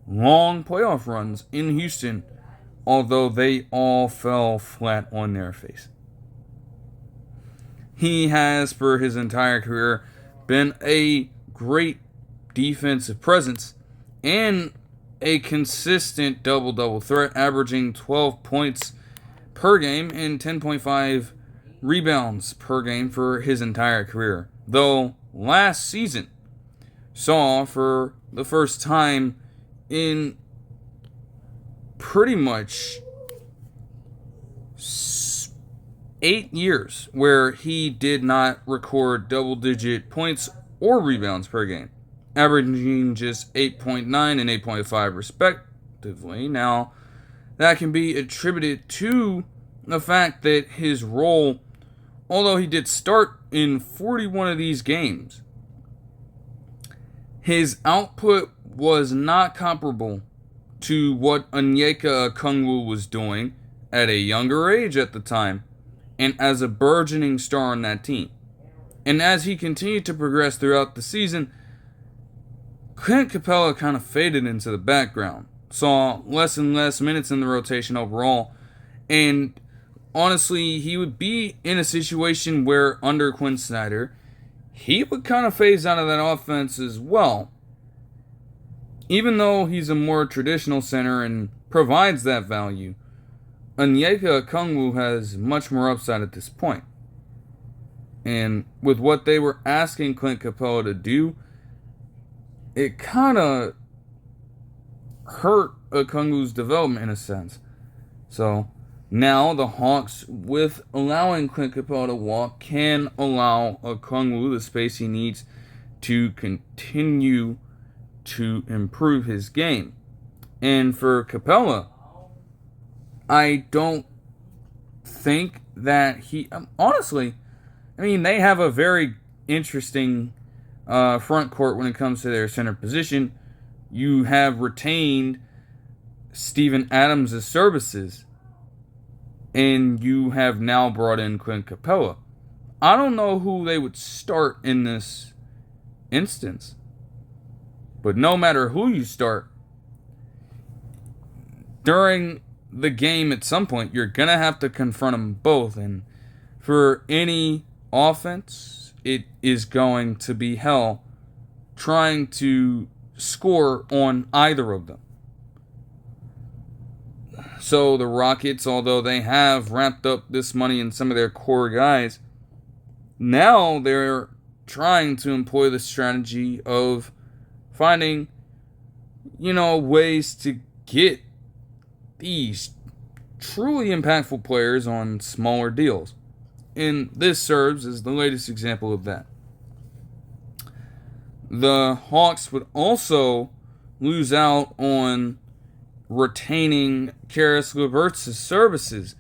A: long playoff runs in Houston, although they all fell flat on their face. He has, for his entire career, been a great defensive presence and a consistent double-double threat, averaging 12 points per game and 10.5 rebounds per game for his entire career. Though last season saw, for the first time in pretty much 8 years where he did not record double-digit points or rebounds per game, averaging just 8.9 and 8.5 respectively. Now, that can be attributed to the fact that his role, although he did start in 41 of these games, his output was not comparable to what Onyeka Okongwu was doing at a younger age at the time and as a burgeoning star on that team. And as he continued to progress throughout the season, Clint Capela kind of faded into the background, saw less and less minutes in the rotation overall, and honestly, he would be in a situation where under Quinn Snyder, he would kind of phase out of that offense as well. Even though he's a more traditional center and provides that value, Onyeka Okongwu has much more upside at this point. And with what they were asking Clint Capela to do, it kind of hurt Okongwu's development in a sense. So now the Hawks, with allowing Clint Capela to walk, can allow Okongwu the space he needs to continue to improve his game. And for Capela, I don't think that he... honestly, I mean, they have a very interesting front court when it comes to their center position. You have retained Steven Adams' services, and you have now brought in Clint Capela. I don't know who they would start in this instance, but no matter who you start, during the game at some point, you're going to have to confront them both. And for any offense, it is going to be hell trying to score on either of them. So the Rockets, although they have wrapped up this money in some of their core guys, now they're trying to employ the strategy of finding, ways to get these truly impactful players on smaller deals. And this serves as the latest example of that. The Hawks would also lose out on retaining Caris LeVert's services,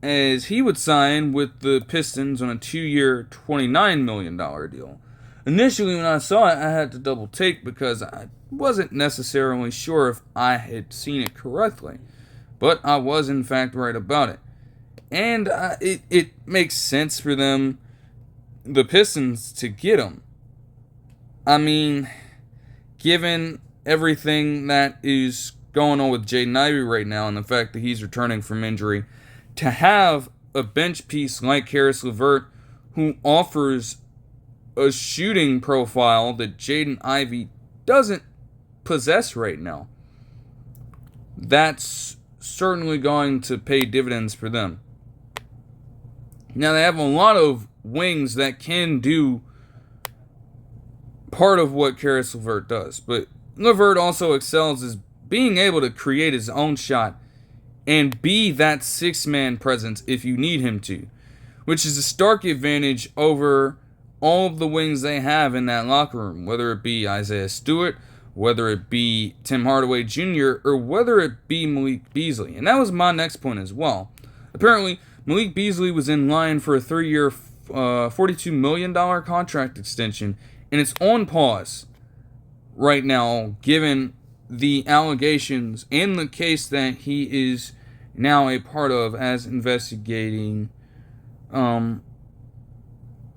A: as he would sign with the Pistons on a 2-year, $29 million deal. Initially, when I saw it, I had to double take because I wasn't necessarily sure if I had seen it correctly. But I was, in fact, right about it. And it makes sense for them, the Pistons, to get him. I mean, given everything that is going on with Jaden Ivey right now and the fact that he's returning from injury, to have a bench piece like Caris LeVert, who offers a shooting profile that Jaden Ivey doesn't possess right now, that's certainly going to pay dividends for them. Now, they have a lot of wings that can do part of what Caris LeVert does, but LeVert also excels as being able to create his own shot and be that six-man presence if you need him to, which is a stark advantage over all of the wings they have in that locker room, whether it be Isaiah Stewart, whether it be Tim Hardaway Jr., or whether it be Malik Beasley. And that was my next point as well. Apparently, Malik Beasley was in line for a 3-year, $42 million contract extension, and it's on pause right now, given the allegations and the case that he is now a part of as investigating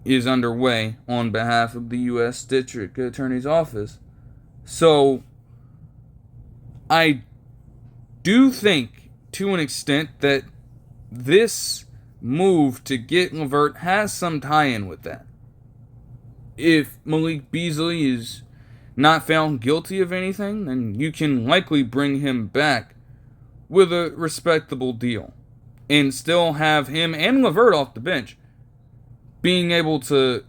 A: is underway on behalf of the U.S. District Attorney's Office. So, I do think, to an extent, that this move to get LeVert has some tie-in with that. If Malik Beasley is not found guilty of anything, then you can likely bring him back with a respectable deal and still have him and LeVert off the bench, being able to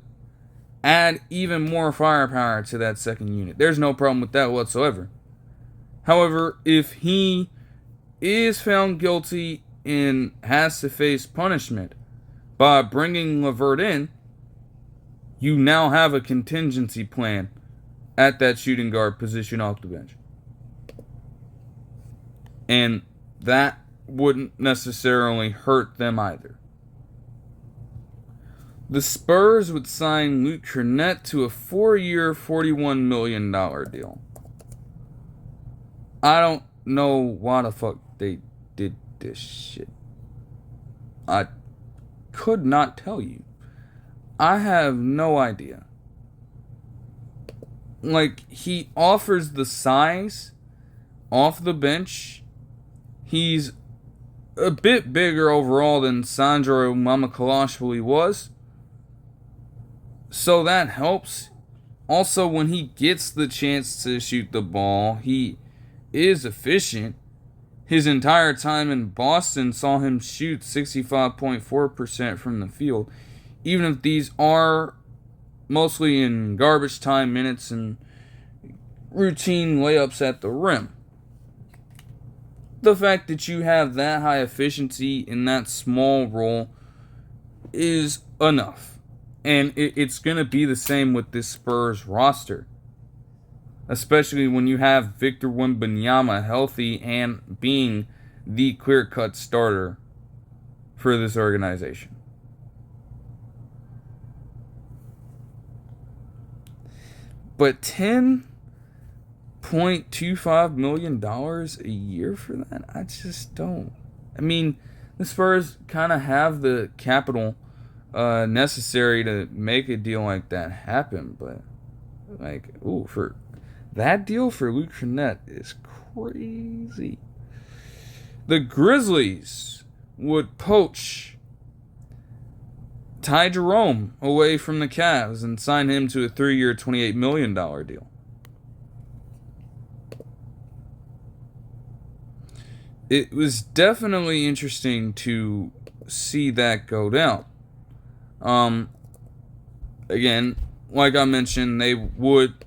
A: add even more firepower to that second unit. There's no problem with that whatsoever. However, if he is found guilty and has to face punishment, by bringing LeVert in, you now have a contingency plan at that shooting guard position off the bench. And that wouldn't necessarily hurt them either. The Spurs would sign Luke Kornet to a 4-year, $41 million deal. I don't know why the fuck they did this shit. I could not tell you. I have no idea. Like, he offers the size off the bench. He's a bit bigger overall than Sandro Mamakhalashvili was. So that helps. Also, when he gets the chance to shoot the ball, he is efficient. His entire time in Boston saw him shoot 65.4% from the field. Even if these are mostly in garbage time minutes and routine layups at the rim. The fact that you have that high efficiency in that small role is enough. And it's going to be the same with this Spurs roster. Especially when you have Victor Wembanyama healthy and being the clear-cut starter for this organization. But $10.25 million a year for that? I just don't. I mean, the Spurs kind of have the capital necessary to make a deal like that happen, but for that deal for Luke Kornet is crazy. The Grizzlies would poach Ty Jerome away from the Cavs and sign him to a 3-year, $28 million deal. It was definitely interesting to see that go down. Again, like I mentioned, they would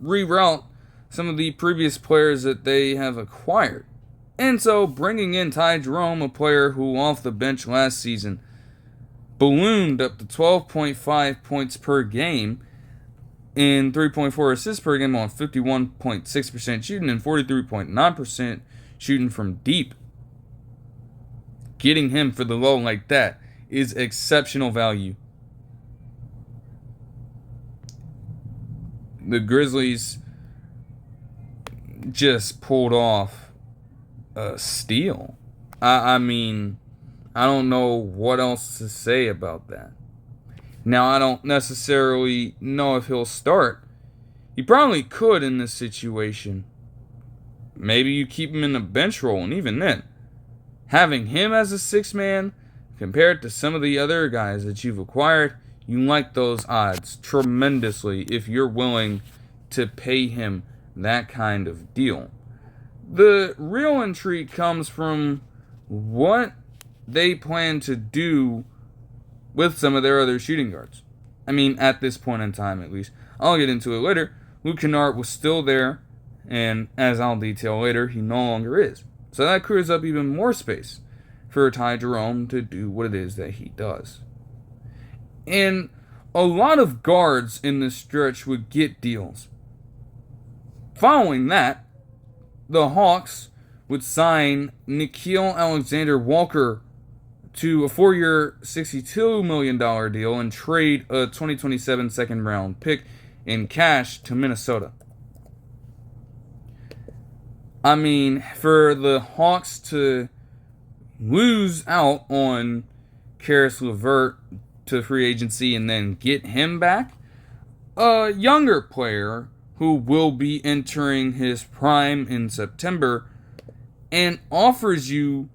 A: reroute some of the previous players that they have acquired. And so bringing in Ty Jerome, a player who off the bench last season ballooned up to 12.5 points per game and 3.4 assists per game on 51.6% shooting and 43.9% shooting from deep. Getting him for the low like that is exceptional value. The Grizzlies just pulled off a steal. I mean, I don't know what else to say about that. Now, I don't necessarily know if he'll start. He probably could in this situation. Maybe you keep him in the bench role, and even then, having him as a sixth man compared to some of the other guys that you've acquired, you like those odds tremendously if you're willing to pay him that kind of deal. The real intrigue comes from what they plan to do with some of their other shooting guards. I mean, at this point in time, at least. I'll get into it later. Luke Kennard was still there, and as I'll detail later, he no longer is. So that clears up even more space for Ty Jerome to do what it is that he does. And a lot of guards in this stretch would get deals. Following that, the Hawks would sign Nickeil Alexander-Walker to a 4-year, $62 million deal and trade a 2027 second-round pick in cash to Minnesota. I mean, for the Hawks to lose out on Caris LeVert to free agency and then get him back, a younger player who will be entering his prime in September and offers you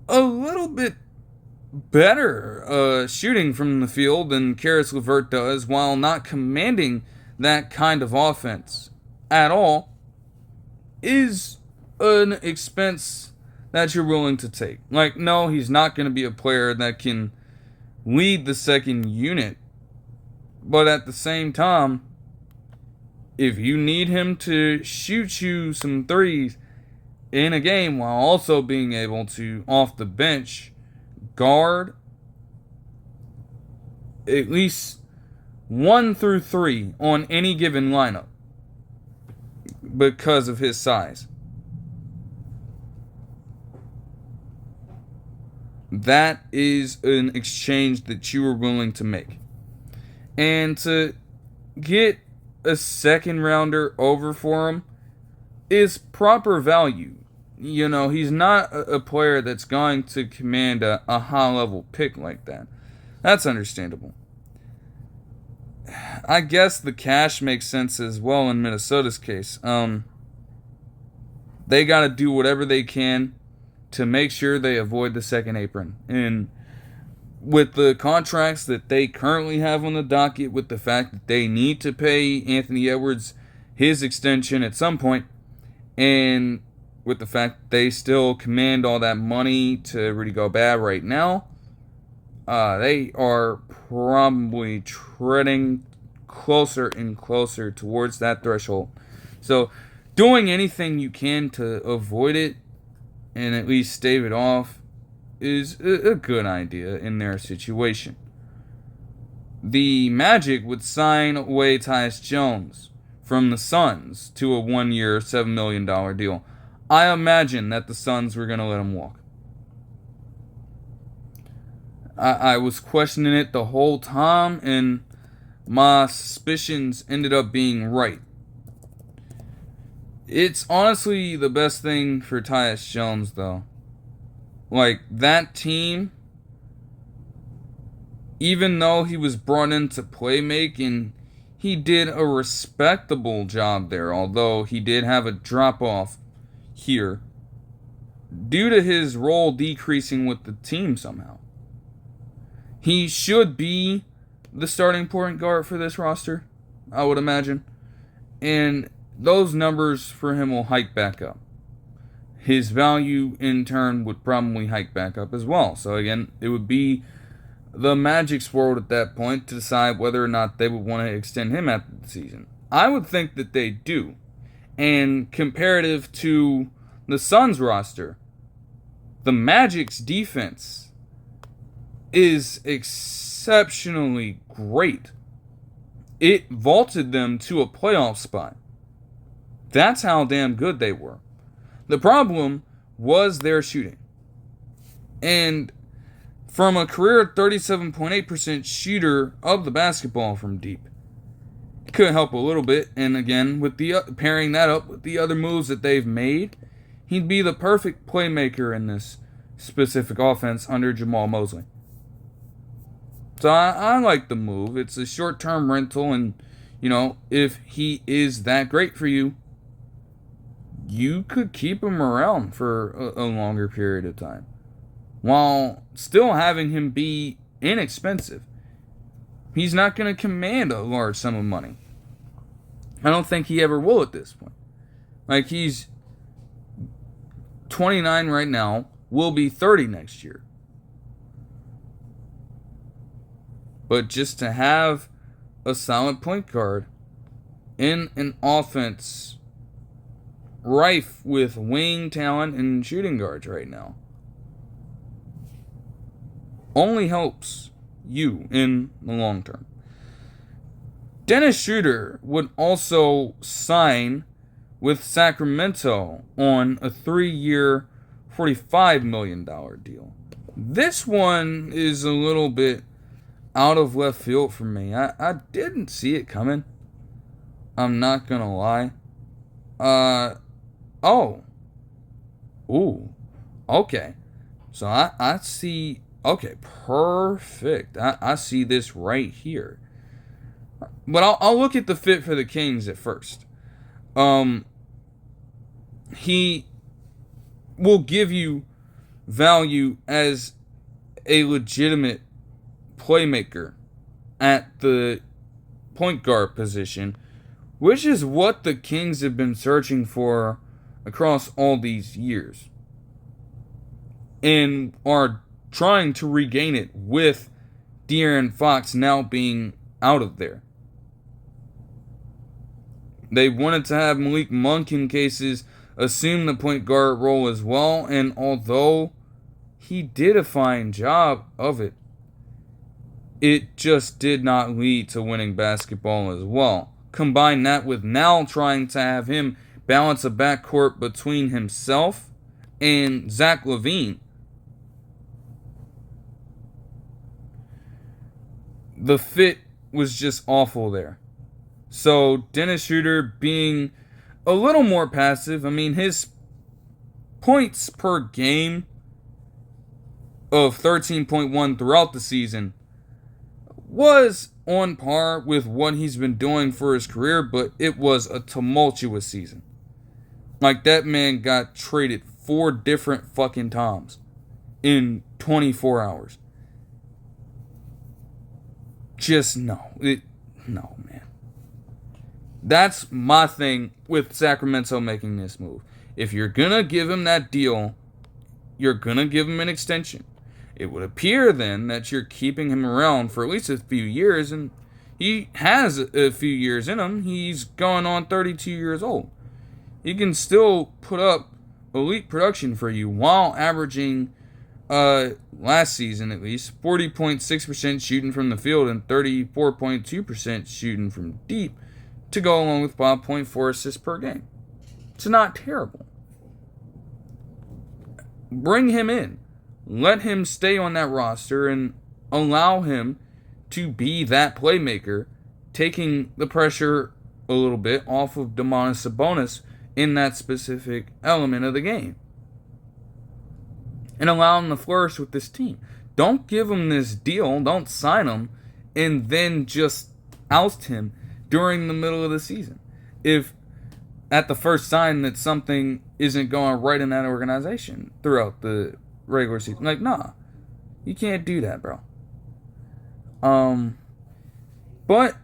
A: a little bit better shooting from the field than Caris LeVert does while not commanding that kind of offense at all, is an expense that you're willing to take. Like, no, he's not going to be a player that can lead the second unit, but at the same time, if you need him to shoot you some threes, in a game while also being able to, off the bench, guard at least 1 through 3 on any given lineup because of his size. That is an exchange that you were willing to make. And to get a second rounder over for him is proper value. You know, he's not a player that's going to command a high-level pick like that. That's understandable. I guess the cash makes sense as well in Minnesota's case. They got to do whatever they can to make sure they avoid the second apron. And with the contracts that they currently have on the docket, with the fact that they need to pay Anthony Edwards his extension at some point, and with the fact that they still command all that money to Rudy Gobert right now, they are probably treading closer and closer towards that threshold. So doing anything you can to avoid it and at least stave it off is a good idea in their situation. The Magic would sign away Tyus Jones from the Suns to a 1-year, $7 million deal. I imagine that the Suns were going to let him walk. I was questioning it the whole time, and my suspicions ended up being right. It's honestly the best thing for Tyus Jones, though. Like, that team, even though he was brought in to play make, and he did a respectable job there, although he did have a drop-off here, due to his role decreasing with the team somehow. He should be the starting point guard for this roster, I would imagine. And those numbers for him will hike back up. His value, in turn, would probably hike back up as well. So again, it would be the Magic's world at that point to decide whether or not they would want to extend him after the season. I would think that they do. And comparative to the Suns roster, the Magic's defense is exceptionally great. It vaulted them to a playoff spot. That's how damn good they were. The problem was their shooting. And from a career 37.8% shooter of the basketball from deep, it could help a little bit. And again, with the pairing that up with the other moves that they've made, he'd be the perfect playmaker in this specific offense under Jamal Mosley. So I like the move. It's a short-term rental, and, you know, if he is that great for you, you could keep him around for a longer period of time while still having him be inexpensive. He's not going to command a large sum of money. I don't think he ever will at this point. Like, he's 29 right now, will be 30 next year. But just to have a solid point guard in an offense rife with wing talent and shooting guards right now only helps you in the long term. Dennis Schroeder would also sign with Sacramento on a 3-year, $45 million deal. This one is a little bit out of left field for me. I didn't see it coming. I'm not going to lie. Okay. So I see, okay, perfect. I see this right here. But I'll look at the fit for the Kings at first. He will give you value as a legitimate playmaker at the point guard position, which is what the Kings have been searching for across all these years and are trying to regain it with De'Aaron Fox now being out of there. They wanted to have Malik Monk in cases assume the point guard role as well, and although he did a fine job of it, it just did not lead to winning basketball as well. Combine that with now trying to have him balance a backcourt between himself and Zach LaVine. The fit was just awful there. So Dennis Schroeder being a little more passive. I mean, his points per game of 13.1 throughout the season was on par with what he's been doing for his career, but it was a tumultuous season. Like, that man got traded 4 different fucking times in 24 hours. Just no, man. That's my thing with Sacramento making this move. If you're gonna give him that deal, you're gonna give him an extension. It would appear then that you're keeping him around for at least a few years, and he has a few years in him. He's going on 32 years old. He can still put up elite production for you while averaging, last season at least, 40.6% shooting from the field and 34.2% shooting from deep, to go along with 5.4 assists per game. It's not terrible. Bring him in. Let him stay on that roster and allow him to be that playmaker, taking the pressure a little bit off of Domantas Sabonis in that specific element of the game. And allow him to flourish with this team. Don't give him this deal, don't sign him, and then just oust him during the middle of the season. If at the first sign that something isn't going right in that organization throughout the regular season. Like, nah. You can't do that, bro. But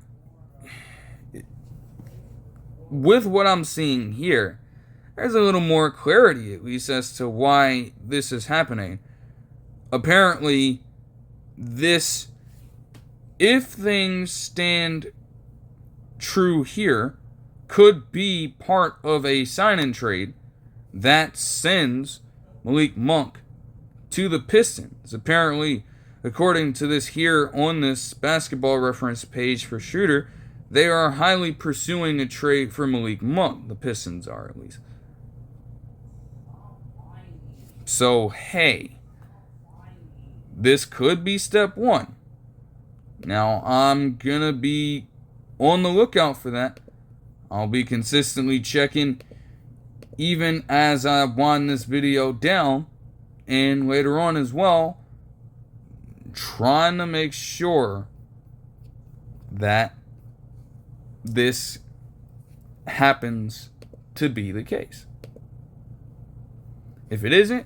A: with what I'm seeing here, there's a little more clarity, at least, as to why this is happening. Apparently, this, if things stand true here, could be part of a sign-in trade that sends Malik Monk to the Pistons. Apparently, according to this here on this basketball reference page for Schroeder, they are highly pursuing a trade for Malik Monk. The Pistons are, at least. So, hey, this could be step one. Now, I'm going to be on the lookout for that. I'll be consistently checking even as I wind this video down, and later on as well, trying to make sure that this happens to be the case. If it isn't,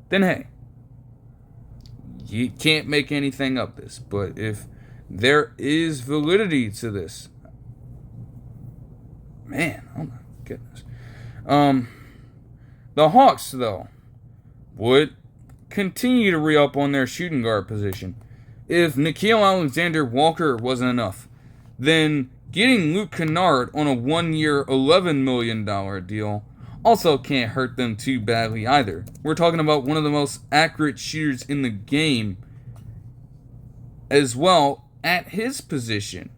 A: then hey, you can't make anything of this. But if there is validity to this, man, oh my goodness. The Hawks, though, would continue to re-up on their shooting guard position. If Nickeil Alexander-Walker wasn't enough, then getting Luke Kennard on a 1-year, $11 million deal also can't hurt them too badly either. We're talking about one of the most accurate shooters in the game as well at his position.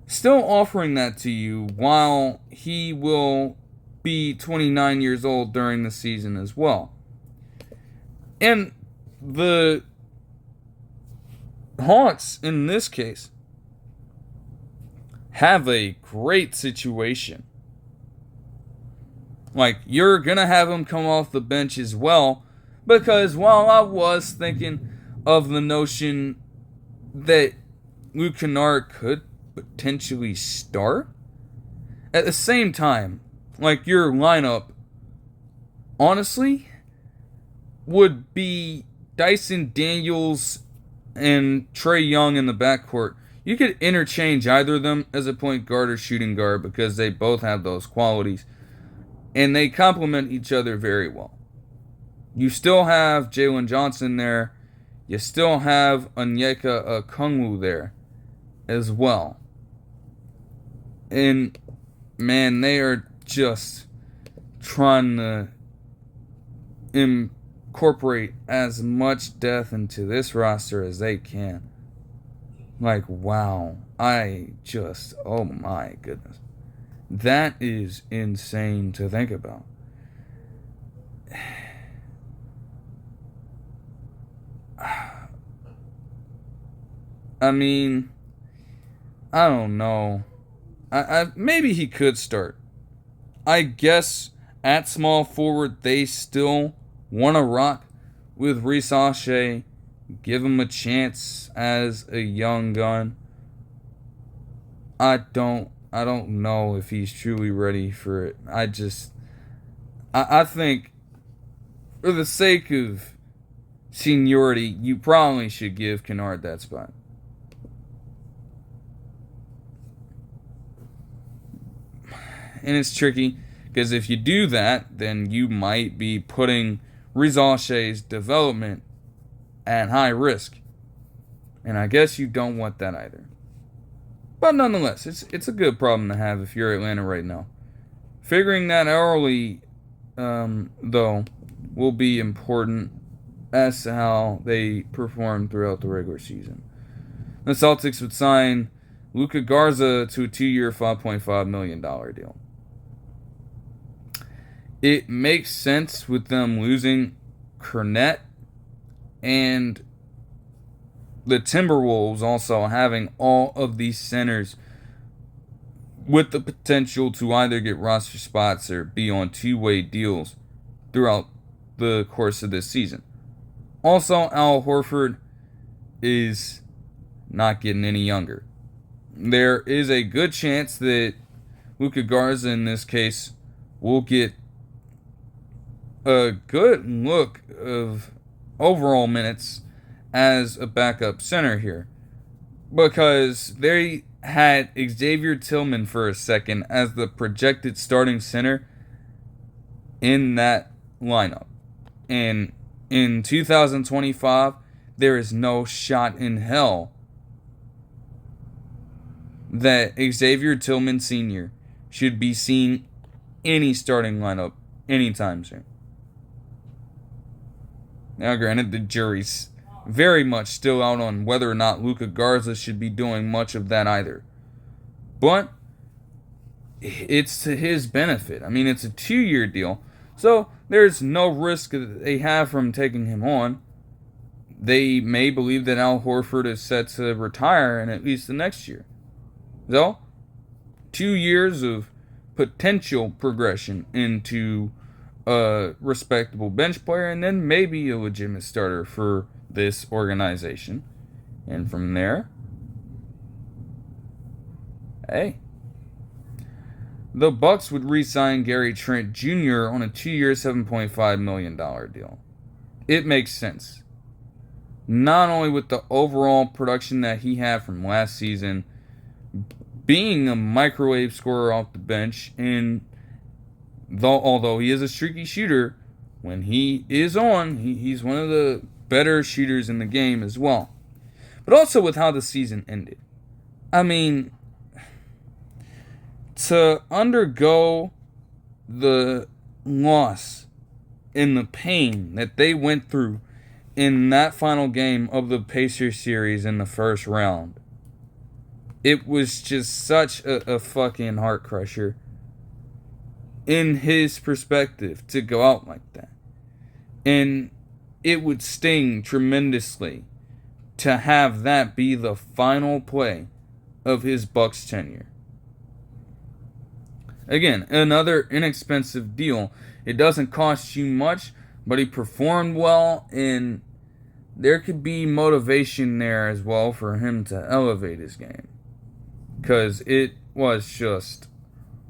A: Still offering that to you while he will be 29 years old during the season as well. And the Hawks, in this case, have a great situation. Like, you're going to have him come off the bench as well, because while I was thinking of the notion that Luke Kennard could potentially start, at the same time, like, your lineup, honestly, would be Dyson Daniels and Trae Young in the backcourt. You could interchange either of them as a point guard or shooting guard because they both have those qualities. And they complement each other very well. You still have Jalen Johnson there. You still have Onyeka Okongwu there as well. And, man, they are just trying to incorporate as much depth into this roster as they can. Like, wow. Oh my goodness. That is insane to think about. I mean, I don't know. Maybe he could start. I guess at small forward they still want to rock with Reece Shai. Give him a chance as a young gun. I don't know if he's truly ready for it. I think for the sake of seniority, you probably should give Kennard that spot. And it's tricky because if you do that, then you might be putting Reece Shai's development at high risk. And I guess you don't want that either. But nonetheless, it's a good problem to have if you're Atlanta right now. Figuring that early, though, will be important as to how they perform throughout the regular season. The Celtics would sign Luka Garza to a 2-year, $5.5 million deal. It makes sense with them losing Kornet and the Timberwolves also having all of these centers with the potential to either get roster spots or be on two-way deals throughout the course of this season. Also, Al Horford is not getting any younger. There is a good chance that Luka Garza, in this case, will get a good look of overall minutes as a backup center here, because they had Xavier Tillman for a second as the projected starting center in that lineup. And in 2025, there is no shot in hell that Xavier Tillman Sr. should be seen any starting lineup anytime soon. Now, granted, the jury's very much still out on whether or not Luka Garza should be doing much of that either. But it's to his benefit. I mean, it's a 2-year deal, so there's no risk that they have from taking him on. They may believe that Al Horford is set to retire in at least the next year. So, 2 years of potential progression into a respectable bench player, and then maybe a legitimate starter for this organization. And from there, hey, the Bucks would re-sign Gary Trent Jr. on a 2-year, $7.5 million deal. It makes sense. Not only with the overall production that he had from last season, being a microwave scorer off the bench, and although he is a streaky shooter, when he is on, he's one of the better shooters in the game as well. But also with how the season ended. I mean, to undergo the loss and the pain that they went through in that final game of the Pacers series in the first round, it was just such a fucking heart crusher in his perspective to go out like that. And it would sting tremendously to have that be the final play of his Bucks tenure. Again, another inexpensive deal. It doesn't cost you much, but he performed well, and there could be motivation there as well for him to elevate his game. Because it was just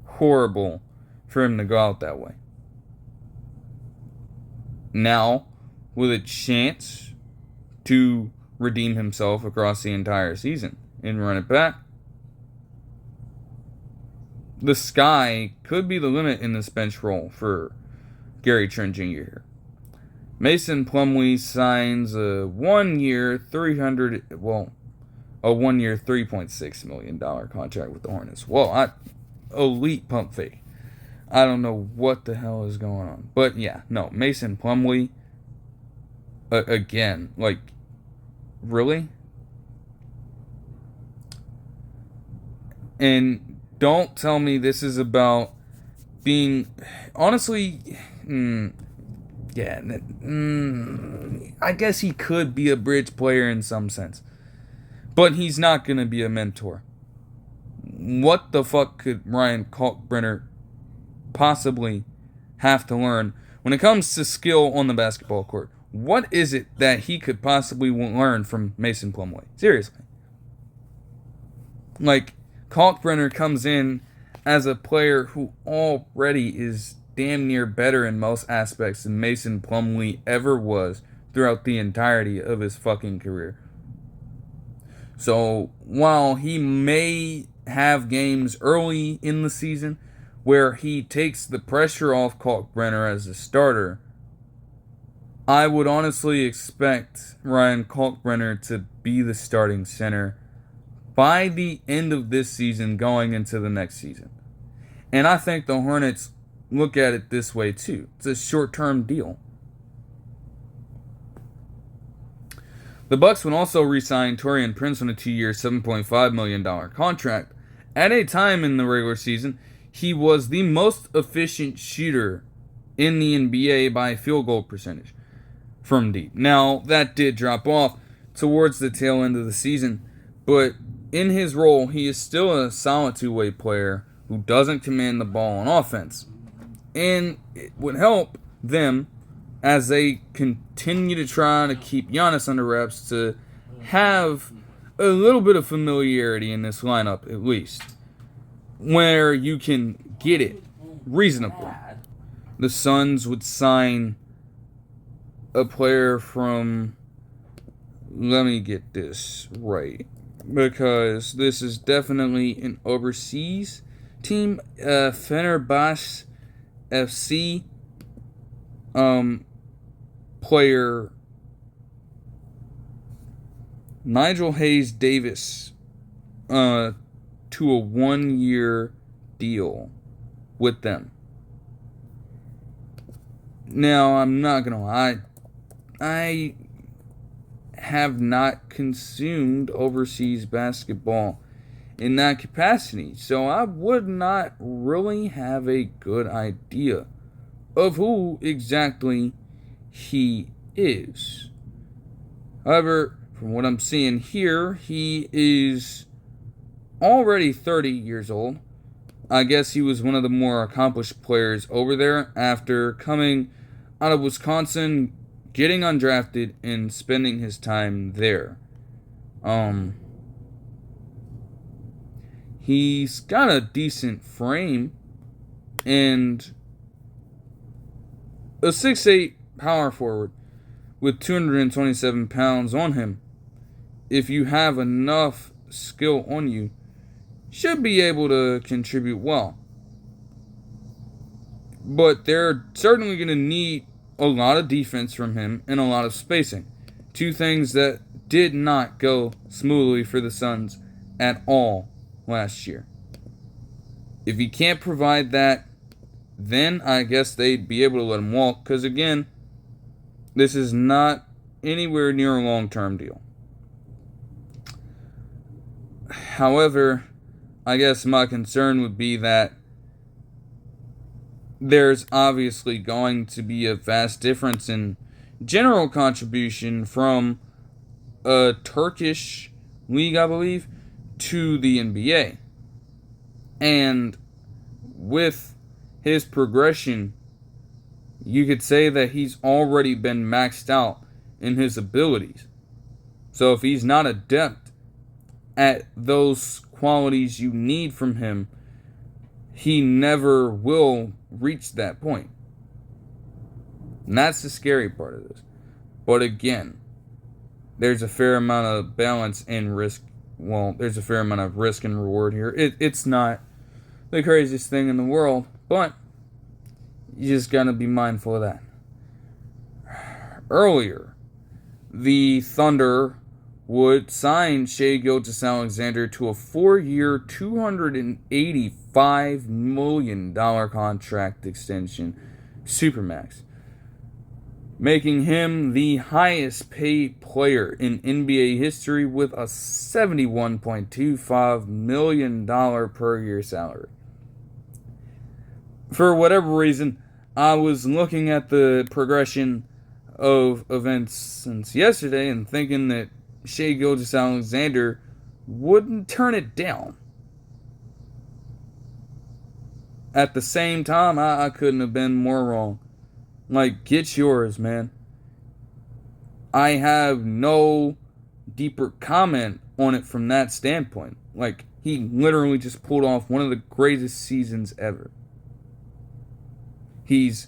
A: horrible for him to go out that way. Now, with a chance to redeem himself across the entire season and run it back, the sky could be the limit in this bench role for Gary Trent Jr. here. Mason Plumlee signs a 1-year, $3.6 million contract with the Hornets. Well, elite pump fake. I don't know what the hell is going on. But yeah, no, Mason Plumlee, again, like, really? And don't tell me this is about being, honestly, I guess he could be a bridge player in some sense. But he's not going to be a mentor. What the fuck could Ryan Kalkbrenner possibly have to learn when it comes to skill on the basketball court? What is it that he could possibly learn from Mason Plumlee? Seriously. Like, Kalkbrenner comes in as a player who already is damn near better in most aspects than Mason Plumlee ever was throughout the entirety of his fucking career. So, while he may have games early in the season where he takes the pressure off Kalkbrenner as a starter, I would honestly expect Ryan Kalkbrenner to be the starting center by the end of this season going into the next season. And I think the Hornets look at it this way too. It's a short-term deal. The Bucks would also re-sign Taurean Prince on a 2-year, $7.5 million contract. At a time in the regular season, he was the most efficient shooter in the NBA by field goal percentage from deep. Now, that did drop off towards the tail end of the season, but in his role, he is still a solid two-way player who doesn't command the ball on offense. And it would help them as they continue to try to keep Giannis under wraps to have a little bit of familiarity in this lineup, at least, where you can get it reasonably. The Suns would sign a player from, let me get this right, because this is definitely an overseas team, Fenerbahce FC, player Nigel Hayes-Davis, to a 1-year deal with them. Now, I'm not gonna lie, I have not consumed overseas basketball in that capacity, so I would not really have a good idea of who exactly he is. However, from what I'm seeing here, he is already 30 years old. I guess he was one of the more accomplished players over there after coming out of Wisconsin, getting undrafted, and spending his time there. He's got a decent frame and a 6'8" power forward with 227 pounds on him. If you have enough skill on you, should be able to contribute well. But they're certainly going to need a lot of defense from him and a lot of spacing. Two things that did not go smoothly for the Suns at all last year. If he can't provide that, then I guess they'd be able to let him walk. Because again, this is not anywhere near a long-term deal. However, I guess my concern would be that there's obviously going to be a vast difference in general contribution from a Turkish league, I believe, to the NBA. And with his progression, you could say that he's already been maxed out in his abilities. So if he's not adept at those qualities you need from him, he never will reach that point. And that's the scary part of this. But again, there's a fair amount of balance and risk. Well, there's a fair amount of risk and reward here. It's not the craziest thing in the world, but you just gotta be mindful of that. Earlier, the Thunder would sign Shai Gilgeous-Alexander to a 4-year, $285 million contract extension, Supermax, making him the highest paid player in NBA history with a $71.25 million per year salary. For whatever reason, I was looking at the progression of events since yesterday and thinking that Shai Gilgeous-Alexander wouldn't turn it down. At the same time, I couldn't have been more wrong. Like, get yours, man. I have no deeper comment on it from that standpoint. Like, he literally just pulled off one of the greatest seasons ever. He's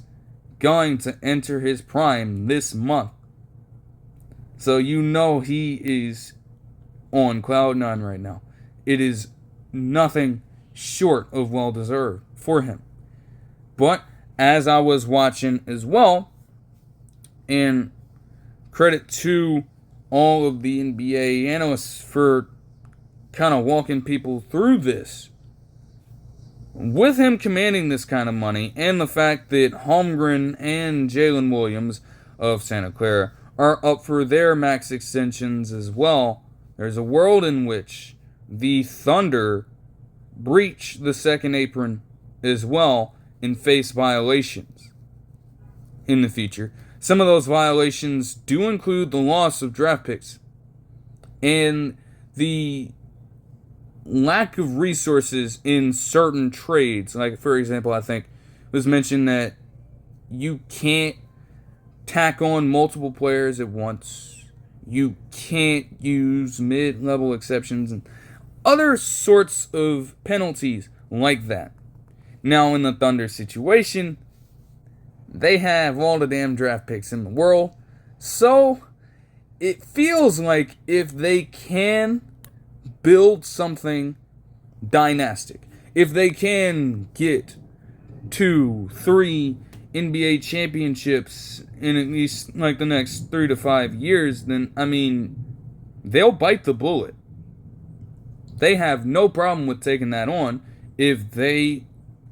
A: going to enter his prime this month. So you know he is on cloud nine right now. It is nothing short of well-deserved for him. But as I was watching as well, and credit to all of the NBA analysts for kind of walking people through this, with him commanding this kind of money and the fact that Holmgren and Jalen Williams of Santa Clara are up for their max extensions as well, there's a world in which the Thunder breach the second apron as well and face violations in the future. Some of those violations do include the loss of draft picks and the lack of resources in certain trades. Like, for example, I think it was mentioned that you can't tack on multiple players at once. You can't use mid-level exceptions and other sorts of penalties like that. Now, in the Thunder situation, they have all the damn draft picks in the world. So, it feels like if they can build something dynastic, if they can get 2-3 NBA championships in at least like the next 3 to 5 years, then, I mean, they'll bite the bullet. They have no problem with taking that on if they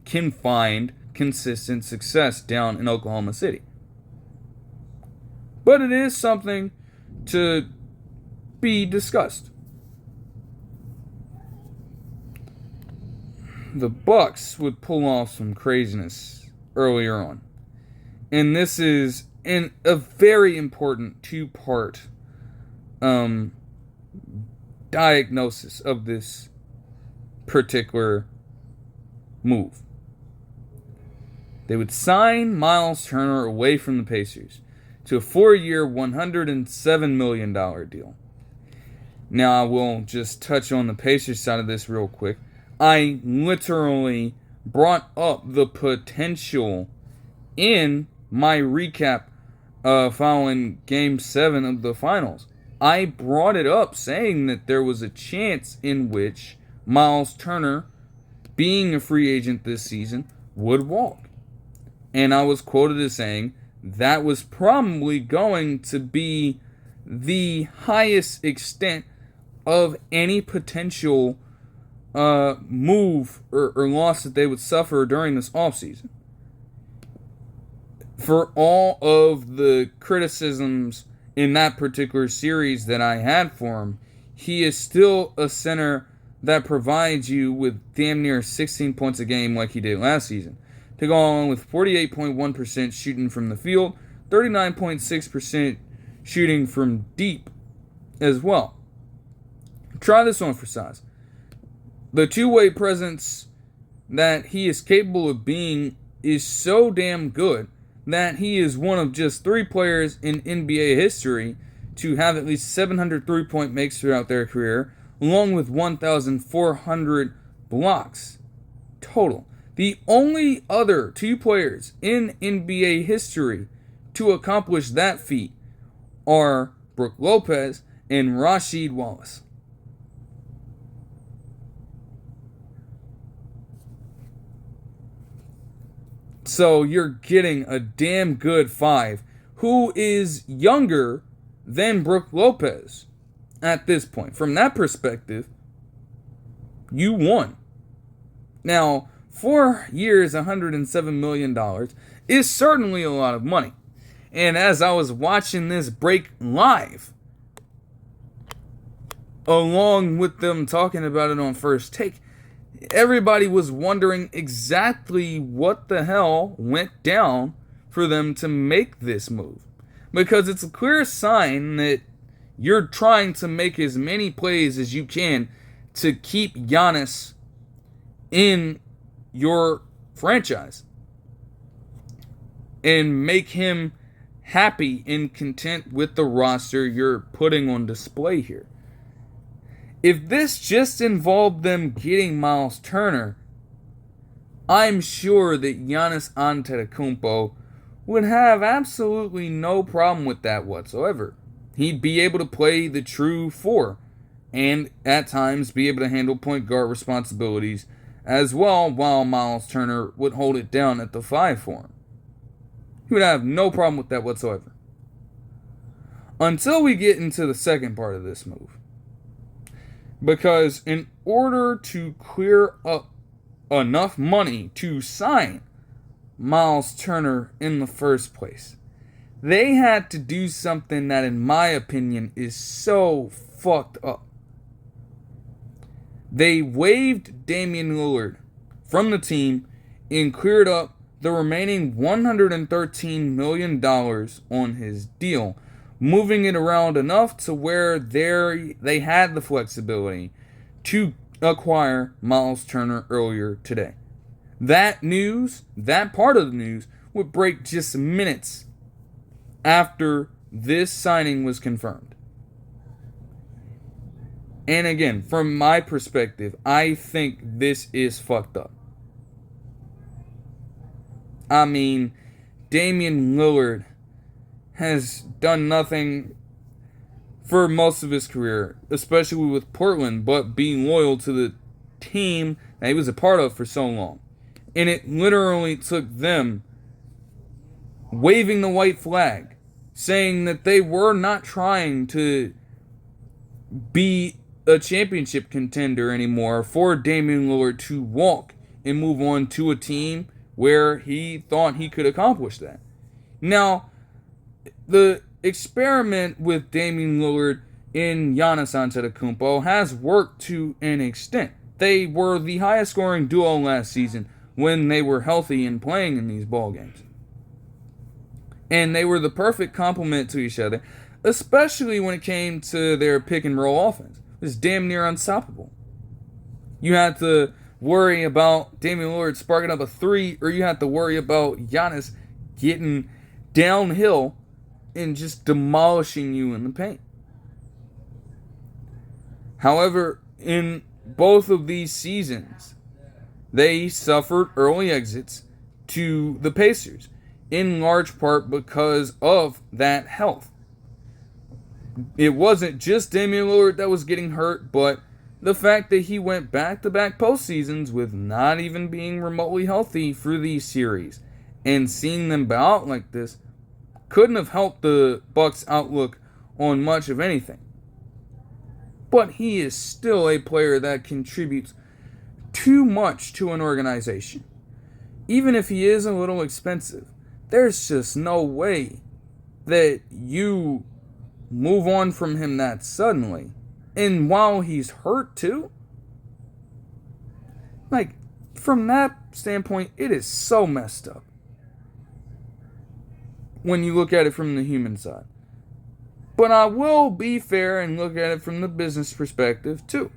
A: can find consistent success down in Oklahoma City. But it is something to be discussed. The Bucks would pull off some craziness earlier on. And this is a very important two-part diagnosis of this particular move. They would sign Myles Turner away from the Pacers to a 4-year, $107 million deal. Now, I will just touch on the Pacers side of this real quick. I literally brought up the potential in my recap following Game 7 of the Finals. I brought it up saying that there was a chance in which Myles Turner, being a free agent this season, would walk. And I was quoted as saying that was probably going to be the highest extent of any potential move or loss that they would suffer during this offseason. For all of the criticisms in that particular series that I had for him, he is still a center that provides you with damn near 16 points a game like he did last season, to go on with 48.1% shooting from the field, 39.6% shooting from deep as well. Try this on for size. The two-way presence that he is capable of being is so damn good that he is one of just 3 players in NBA history to have at least 700 three-point makes throughout their career, along with 1,400 blocks total. The only other 2 players in NBA history to accomplish that feat are Brook Lopez and Rasheed Wallace. So you're getting a damn good 5 who is younger than Brook Lopez. at this point. From that perspective, you won. Now, 4 years, $107 million is certainly a lot of money. And as I was watching this break live, along with them talking about it on First Take, everybody was wondering exactly what the hell went down for them to make this move. Because it's a clear sign that you're trying to make as many plays as you can to keep Giannis in your franchise and make him happy and content with the roster you're putting on display here. If this just involved them getting Myles Turner, I'm sure that Giannis Antetokounmpo would have absolutely no problem with that whatsoever. He'd be able to play the true four and at times be able to handle point guard responsibilities as well, while Myles Turner would hold it down at the 5 for him. He would have no problem with that whatsoever. Until we get into the second part of this move. Because in order to clear up enough money to sign Myles Turner in the first place, they had to do something that, in my opinion, is so fucked up. They waived Damian Lillard from the team and cleared up the remaining $113 million on his deal, moving it around enough to where they had the flexibility to acquire Myles Turner earlier today. That part of the news, would break just minutes after this signing was confirmed. And again, from my perspective, I think this is fucked up. I mean, Damian Lillard has done nothing for most of his career, especially with Portland, but being loyal to the team that he was a part of for so long. And it literally took them waving the white flag, saying that they were not trying to be a championship contender anymore, for Damian Lillard to walk and move on to a team where he thought he could accomplish that. Now, the experiment with Damian Lillard in Giannis Antetokounmpo has worked to an extent. They were the highest scoring duo last season when they were healthy and playing in these ball games. And they were the perfect complement to each other, especially when it came to their pick and roll offense. It was damn near unstoppable. You had to worry about Damian Lillard sparking up a three, or you had to worry about Giannis getting downhill and just demolishing you in the paint. However, in both of these seasons, they suffered early exits to the Pacers, in large part because of that health. It wasn't just Damian Lillard that was getting hurt, but the fact that he went back-to-back postseasons with not even being remotely healthy for these series, and seeing them bow out like this couldn't have helped the Bucks' outlook on much of anything. But he is still a player that contributes too much to an organization. Even if he is a little expensive, there's just no way that you move on from him that suddenly. And while he's hurt too, like, from that standpoint, it is so messed up when you look at it from the human side. But I will be fair and look at it from the business perspective too.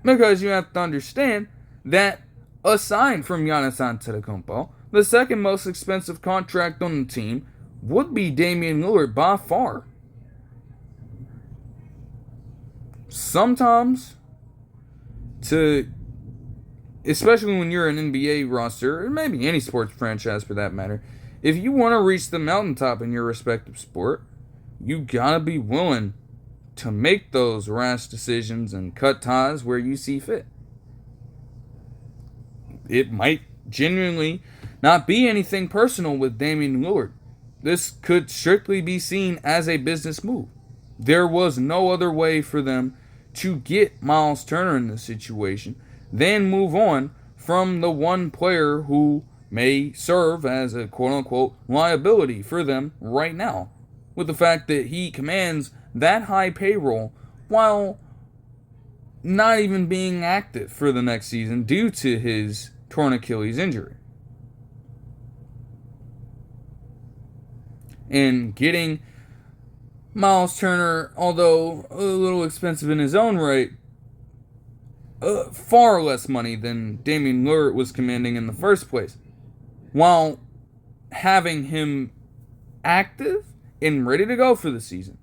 A: Because you have to understand that aside from Giannis Antetokounmpo, the second most expensive contract on the team would be Damian Lillard by far. Sometimes, especially when you're an NBA roster, or maybe any sports franchise for that matter, if you want to reach the mountaintop in your respective sport, you gotta be willing to make those rash decisions and cut ties where you see fit. It might genuinely not be anything personal with Damian Lillard. This could strictly be seen as a business move. There was no other way for them to get Myles Turner in this situation than move on from the one player who may serve as a quote-unquote liability for them right now, with the fact that he commands that high payroll while not even being active for the next season due to his torn Achilles injury. And getting Myles Turner, although a little expensive in his own right, far less money than Damian Lillard was commanding in the first place, while having him active and ready to go for the season.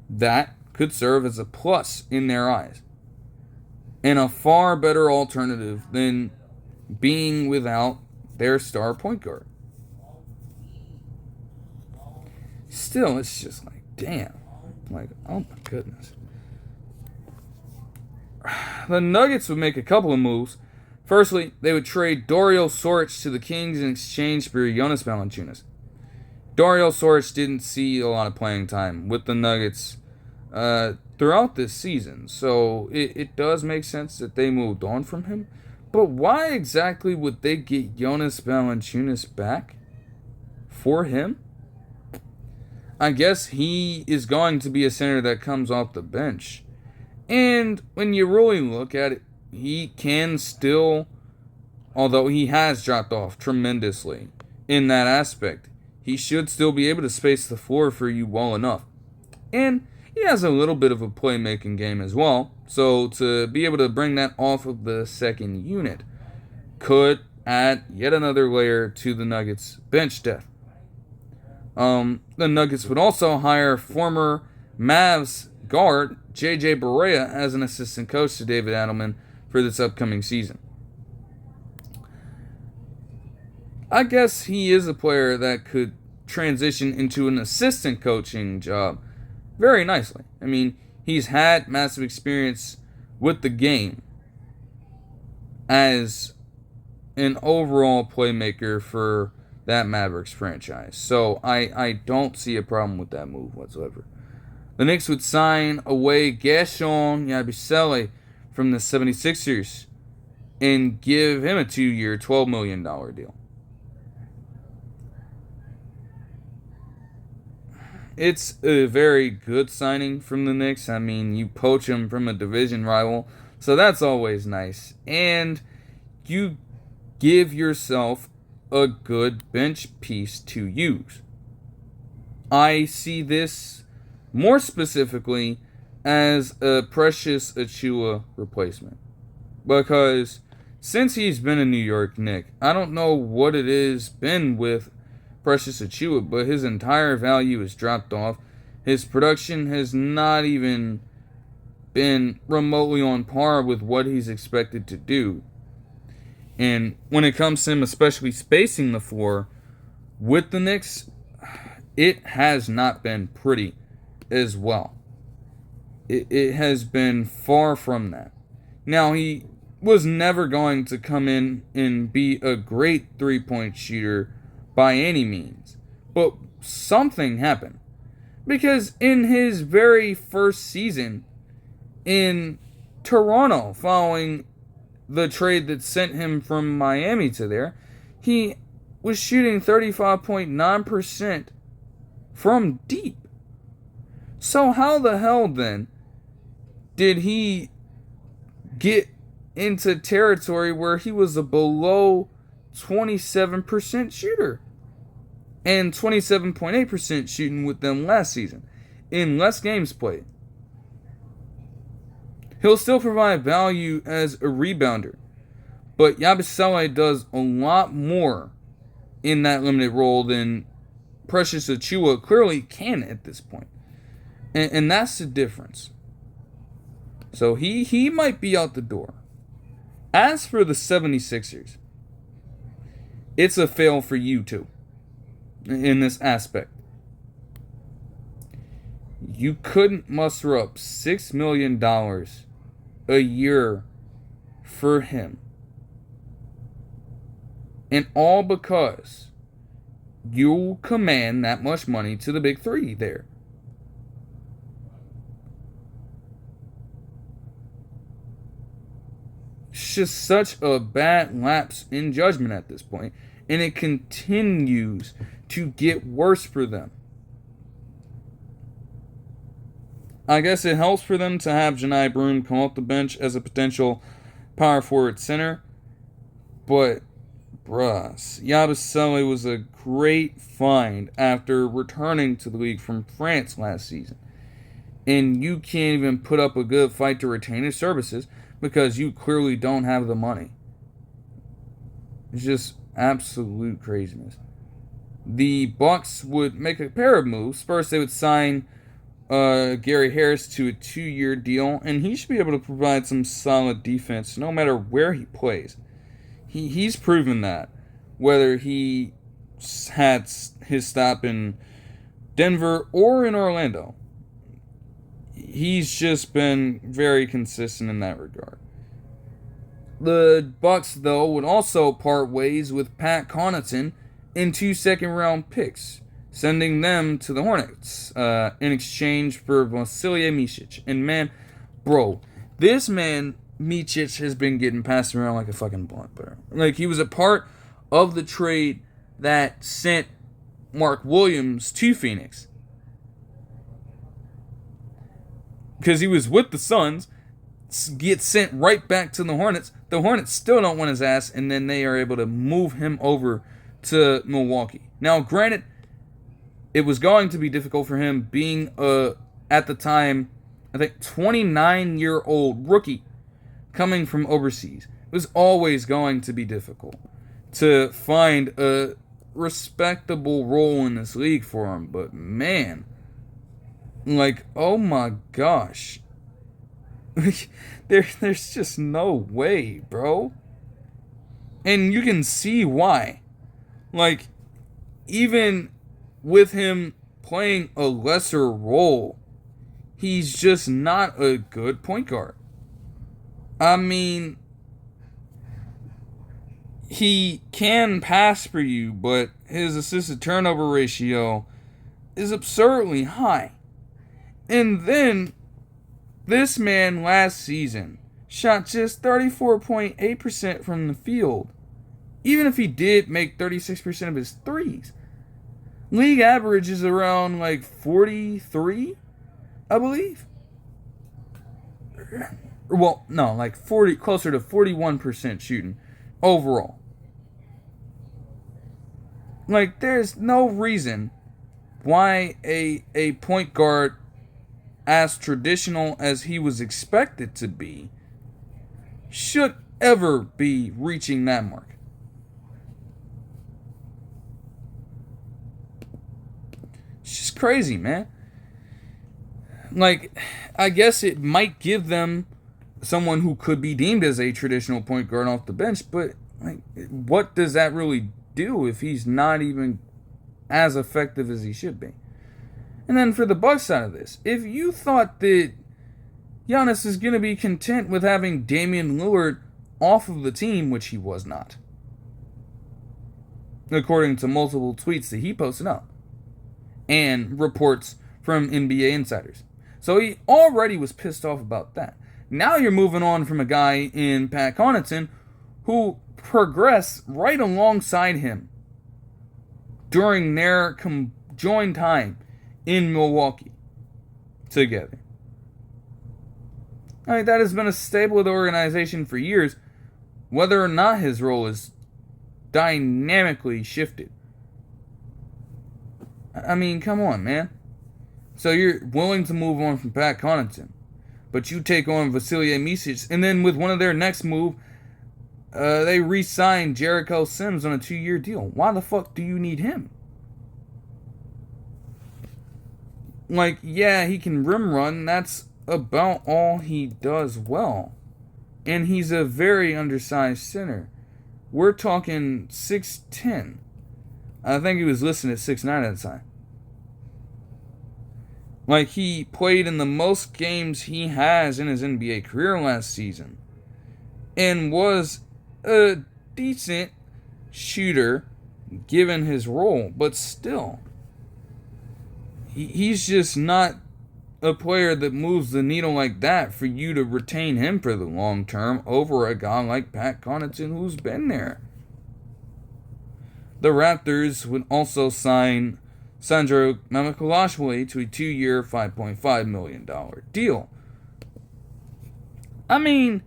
A: That could serve as a plus in their eyes, and a far better alternative than being without their star point guard. Still, it's just like, damn. Like, oh my goodness. The Nuggets would make a couple of moves. Firstly, they would trade Dario Saric to the Kings in exchange for Jonas Valanciunas. Dario Saric didn't see a lot of playing time with the Nuggets throughout this season, so it does make sense that they moved on from him. But why exactly would they get Jonas Valanciunas back for him? I guess he is going to be a center that comes off the bench. And when you really look at it, he can still, although he has dropped off tremendously in that aspect, he should still be able to space the floor for you well enough. And he has a little bit of a playmaking game as well, so to be able to bring that off of the second unit could add yet another layer to the Nuggets' bench depth. The Nuggets would also hire former Mavs guard JJ Barea as an assistant coach to David Adelman for this upcoming season. I guess he is a player that could transition into an assistant coaching job very nicely. I mean, he's had massive experience with the game as an overall playmaker for that Mavericks franchise. So I don't see a problem with that move whatsoever. The Knicks would sign away Guerschon Yabusele from the 76ers and give him a 2-year, $12 million deal. It's a very good signing from the Knicks. I mean, you poach him from a division rival, so that's always nice. And you give yourself a good bench piece to use. I see this more specifically as a Precious Achiuwa replacement. Because since he's been a New York Knick, I don't know what it is been with Precious Achiuwa, but his entire value has dropped off. His production has not even been remotely on par with what he's expected to do. And when it comes to him especially spacing the floor with the Knicks, it has not been pretty as well. It has been far from that. Now, he was never going to come in and be a great three-point shooter by any means. But something happened. Because in his very first season in Toronto, following the trade that sent him from Miami to there, he was shooting 35.9% from deep. So how the hell then did he get into territory where he was a below 27% shooter and 27.8% shooting with them last season in less games played? He'll still provide value as a rebounder, but Yabusele does a lot more in that limited role than Precious Achiuwa clearly can at this point. And that's the difference. So he might be out the door. As for the 76ers, it's a fail for you too in this aspect. You couldn't muster up $6 million a year for him. And all because you command that much money to the big three there. It's just such a bad lapse in judgment at this point, and it continues to get worse for them. I guess it helps for them to have Johni Broome come off the bench as a potential power forward center, but bruh, Yabusele was a great find after returning to the league from France last season. And you can't even put up a good fight to retain his services because you clearly don't have the money. It's just absolute craziness. The Bucks would make a pair of moves. First, they would sign Gary Harris to a 2-year deal, and he should be able to provide some solid defense no matter where he plays. He's proven that, whether he had his stop in Denver or in Orlando. He's just been very consistent in that regard. The Bucks, though, would also part ways with Pat Connaughton and 2 second-round picks, sending them to the Hornets in exchange for Vasilije Micic. And man, bro, this man Micic has been getting passed around like a fucking blunt butter. Like, he was a part of the trade that sent Mark Williams to Phoenix. Because he was with the Suns, gets sent right back to the Hornets. The Hornets still don't want his ass, and then they are able to move him over to Milwaukee. Now, granted, it was going to be difficult for him being, at the time, I think, 29-year-old rookie coming from overseas. It was always going to be difficult to find a respectable role in this league for him. But, man, like, oh my gosh. There's just no way, bro. And you can see why. Like, even with him playing a lesser role, he's just not a good point guard. I mean, he can pass for you, but his assist turnover ratio is absurdly high. And then, this man last season shot just 34.8% from the field, even if he did make 36% of his threes. League average is around like 43, I believe. Well, no, like 40, closer to 41% shooting overall. Like, there's no reason why a point guard as traditional as he was expected to be should ever be reaching that mark. It's just crazy, man. Like, I guess it might give them someone who could be deemed as a traditional point guard off the bench, but like, what does that really do if he's not even as effective as he should be? And then for the Bucks side of this, if you thought that Giannis is going to be content with having Damian Lillard off of the team, which he was not, according to multiple tweets that he posted up, and reports from NBA insiders. So he already was pissed off about that. Now you're moving on from a guy in Pat Connaughton who progressed right alongside him during their conjoined time in Milwaukee together. I mean, that has been a staple of the organization for years, whether or not his role is dynamically shifted. I mean, come on, man. So you're willing to move on from Pat Connaughton, but you take on Vasilije Micic, and then with one of their next move, they re-signed Jericho Sims on a 2-year deal. Why the fuck do you need him? Like, yeah, he can rim run. That's about all he does well. And he's a very undersized center. We're talking 6'10". I think he was listed at 6'9" at the time. Like, he played in the most games he has in his NBA career last season. And was a decent shooter given his role. But still, he's just not a player that moves the needle like that for you to retain him for the long term over a guy like Pat Connaughton who's been there. The Raptors would also sign Sandro Mamukelashvili to a 2-year, $5.5 million deal. I mean,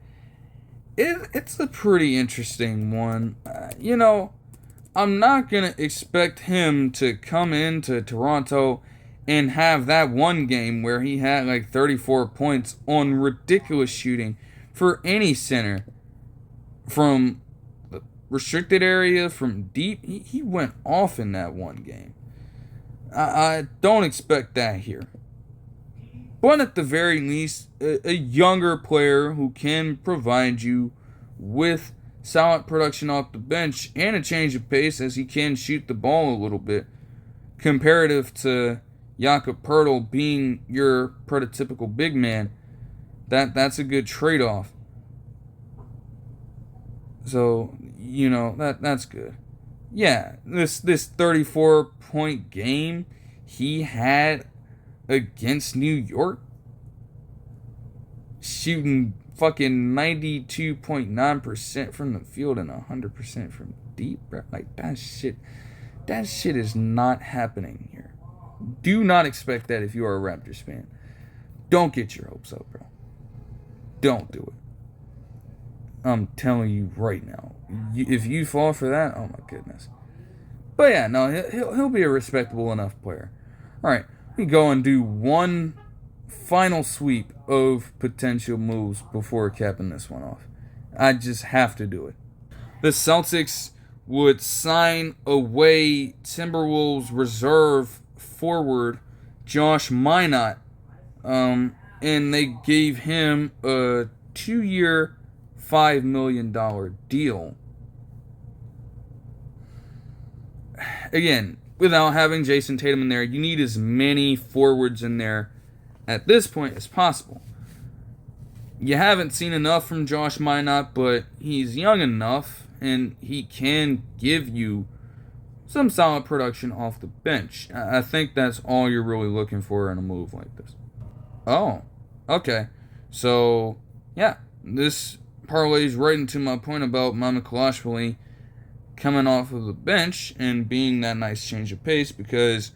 A: it's a pretty interesting one. I'm not going to expect him to come into Toronto and have that one game where he had like 34 points on ridiculous shooting for any center from the restricted area, from deep. He went off in that one game. I don't expect that here. But at the very least, a younger player who can provide you with solid production off the bench and a change of pace as he can shoot the ball a little bit, comparative to Jakob Poeltl being your prototypical big man. That's a good trade-off. So, that's good. Yeah, this 34-point game he had against New York, shooting fucking 92.9% from the field and 100% from deep, bro. Like, that shit is not happening here. Do not expect that if you are a Raptors fan. Don't get your hopes up, bro. Don't do it. I'm telling you right now. If you fall for that, oh my goodness. But yeah, no, he'll be a respectable enough player. All right, we go and do one final sweep of potential moves before capping this one off. I just have to do it. The Celtics would sign away Timberwolves reserve forward Josh Minott, and they gave him a 2-year, $5 million deal. Again, without having Jason Tatum in there, you need as many forwards in there at this point as possible. You haven't seen enough from Josh Minott, but he's young enough and he can give you some solid production off the bench. I think that's all you're really looking for in a move like this. Oh, okay. So, yeah, this parlays right into my point about Mamukelashvili coming off of the bench and being that nice change of pace, because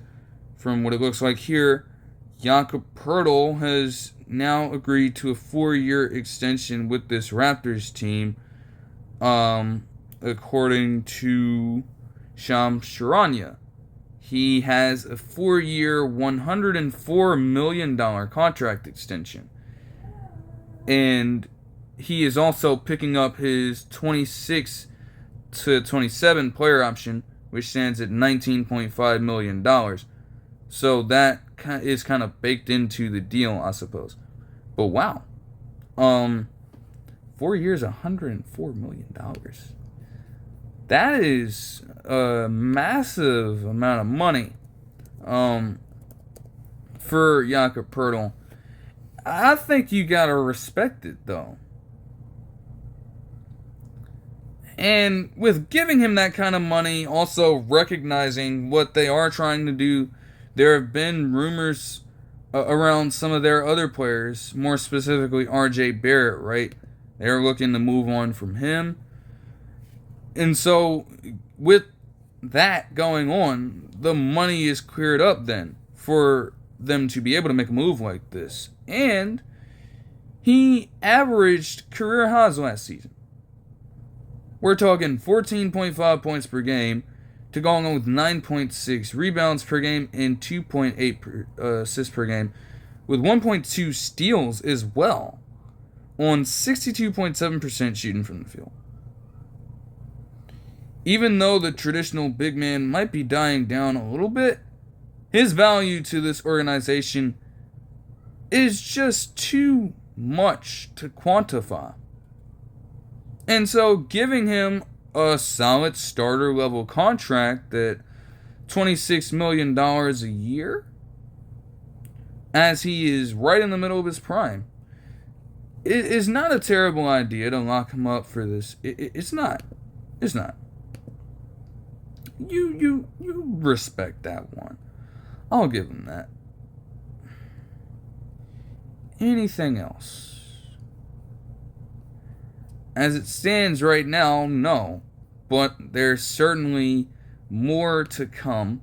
A: from what it looks like here, Jakob Poeltl has now agreed to a 4-year extension with this Raptors team, according to Shams Charania. He has a 4-year, $104 million contract extension. And he is also picking up his 26 to 27 player option, which stands at $19.5 million. So that is kind of baked into the deal, I suppose. But wow. 4 years, $104 million. That is a massive amount of money for Jakob Poeltl. I think you gotta respect it, though. And with giving him that kind of money, also recognizing what they are trying to do, there have been rumors around some of their other players, more specifically RJ Barrett, right? They're looking to move on from him. And so, with that going on, the money is cleared up then for them to be able to make a move like this. And he averaged career highs last season. We're talking 14.5 points per game to going on with 9.6 rebounds per game and 2.8 assists per game, with 1.2 steals as well, on 62.7% shooting from the field. Even though the traditional big man might be dying down a little bit, his value to this organization is just too much to quantify. And so giving him a solid starter level contract at $26 million a year, as he is right in the middle of his prime, it is not a terrible idea to lock him up for this. It's not. It's not. You respect that one. I'll give him that. anything else? As it stands right now, no. But there's certainly more to come.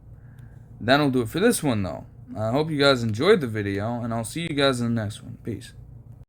A: That'll do it for this one, though. I hope you guys enjoyed the video, and I'll see you guys in the next one. Peace.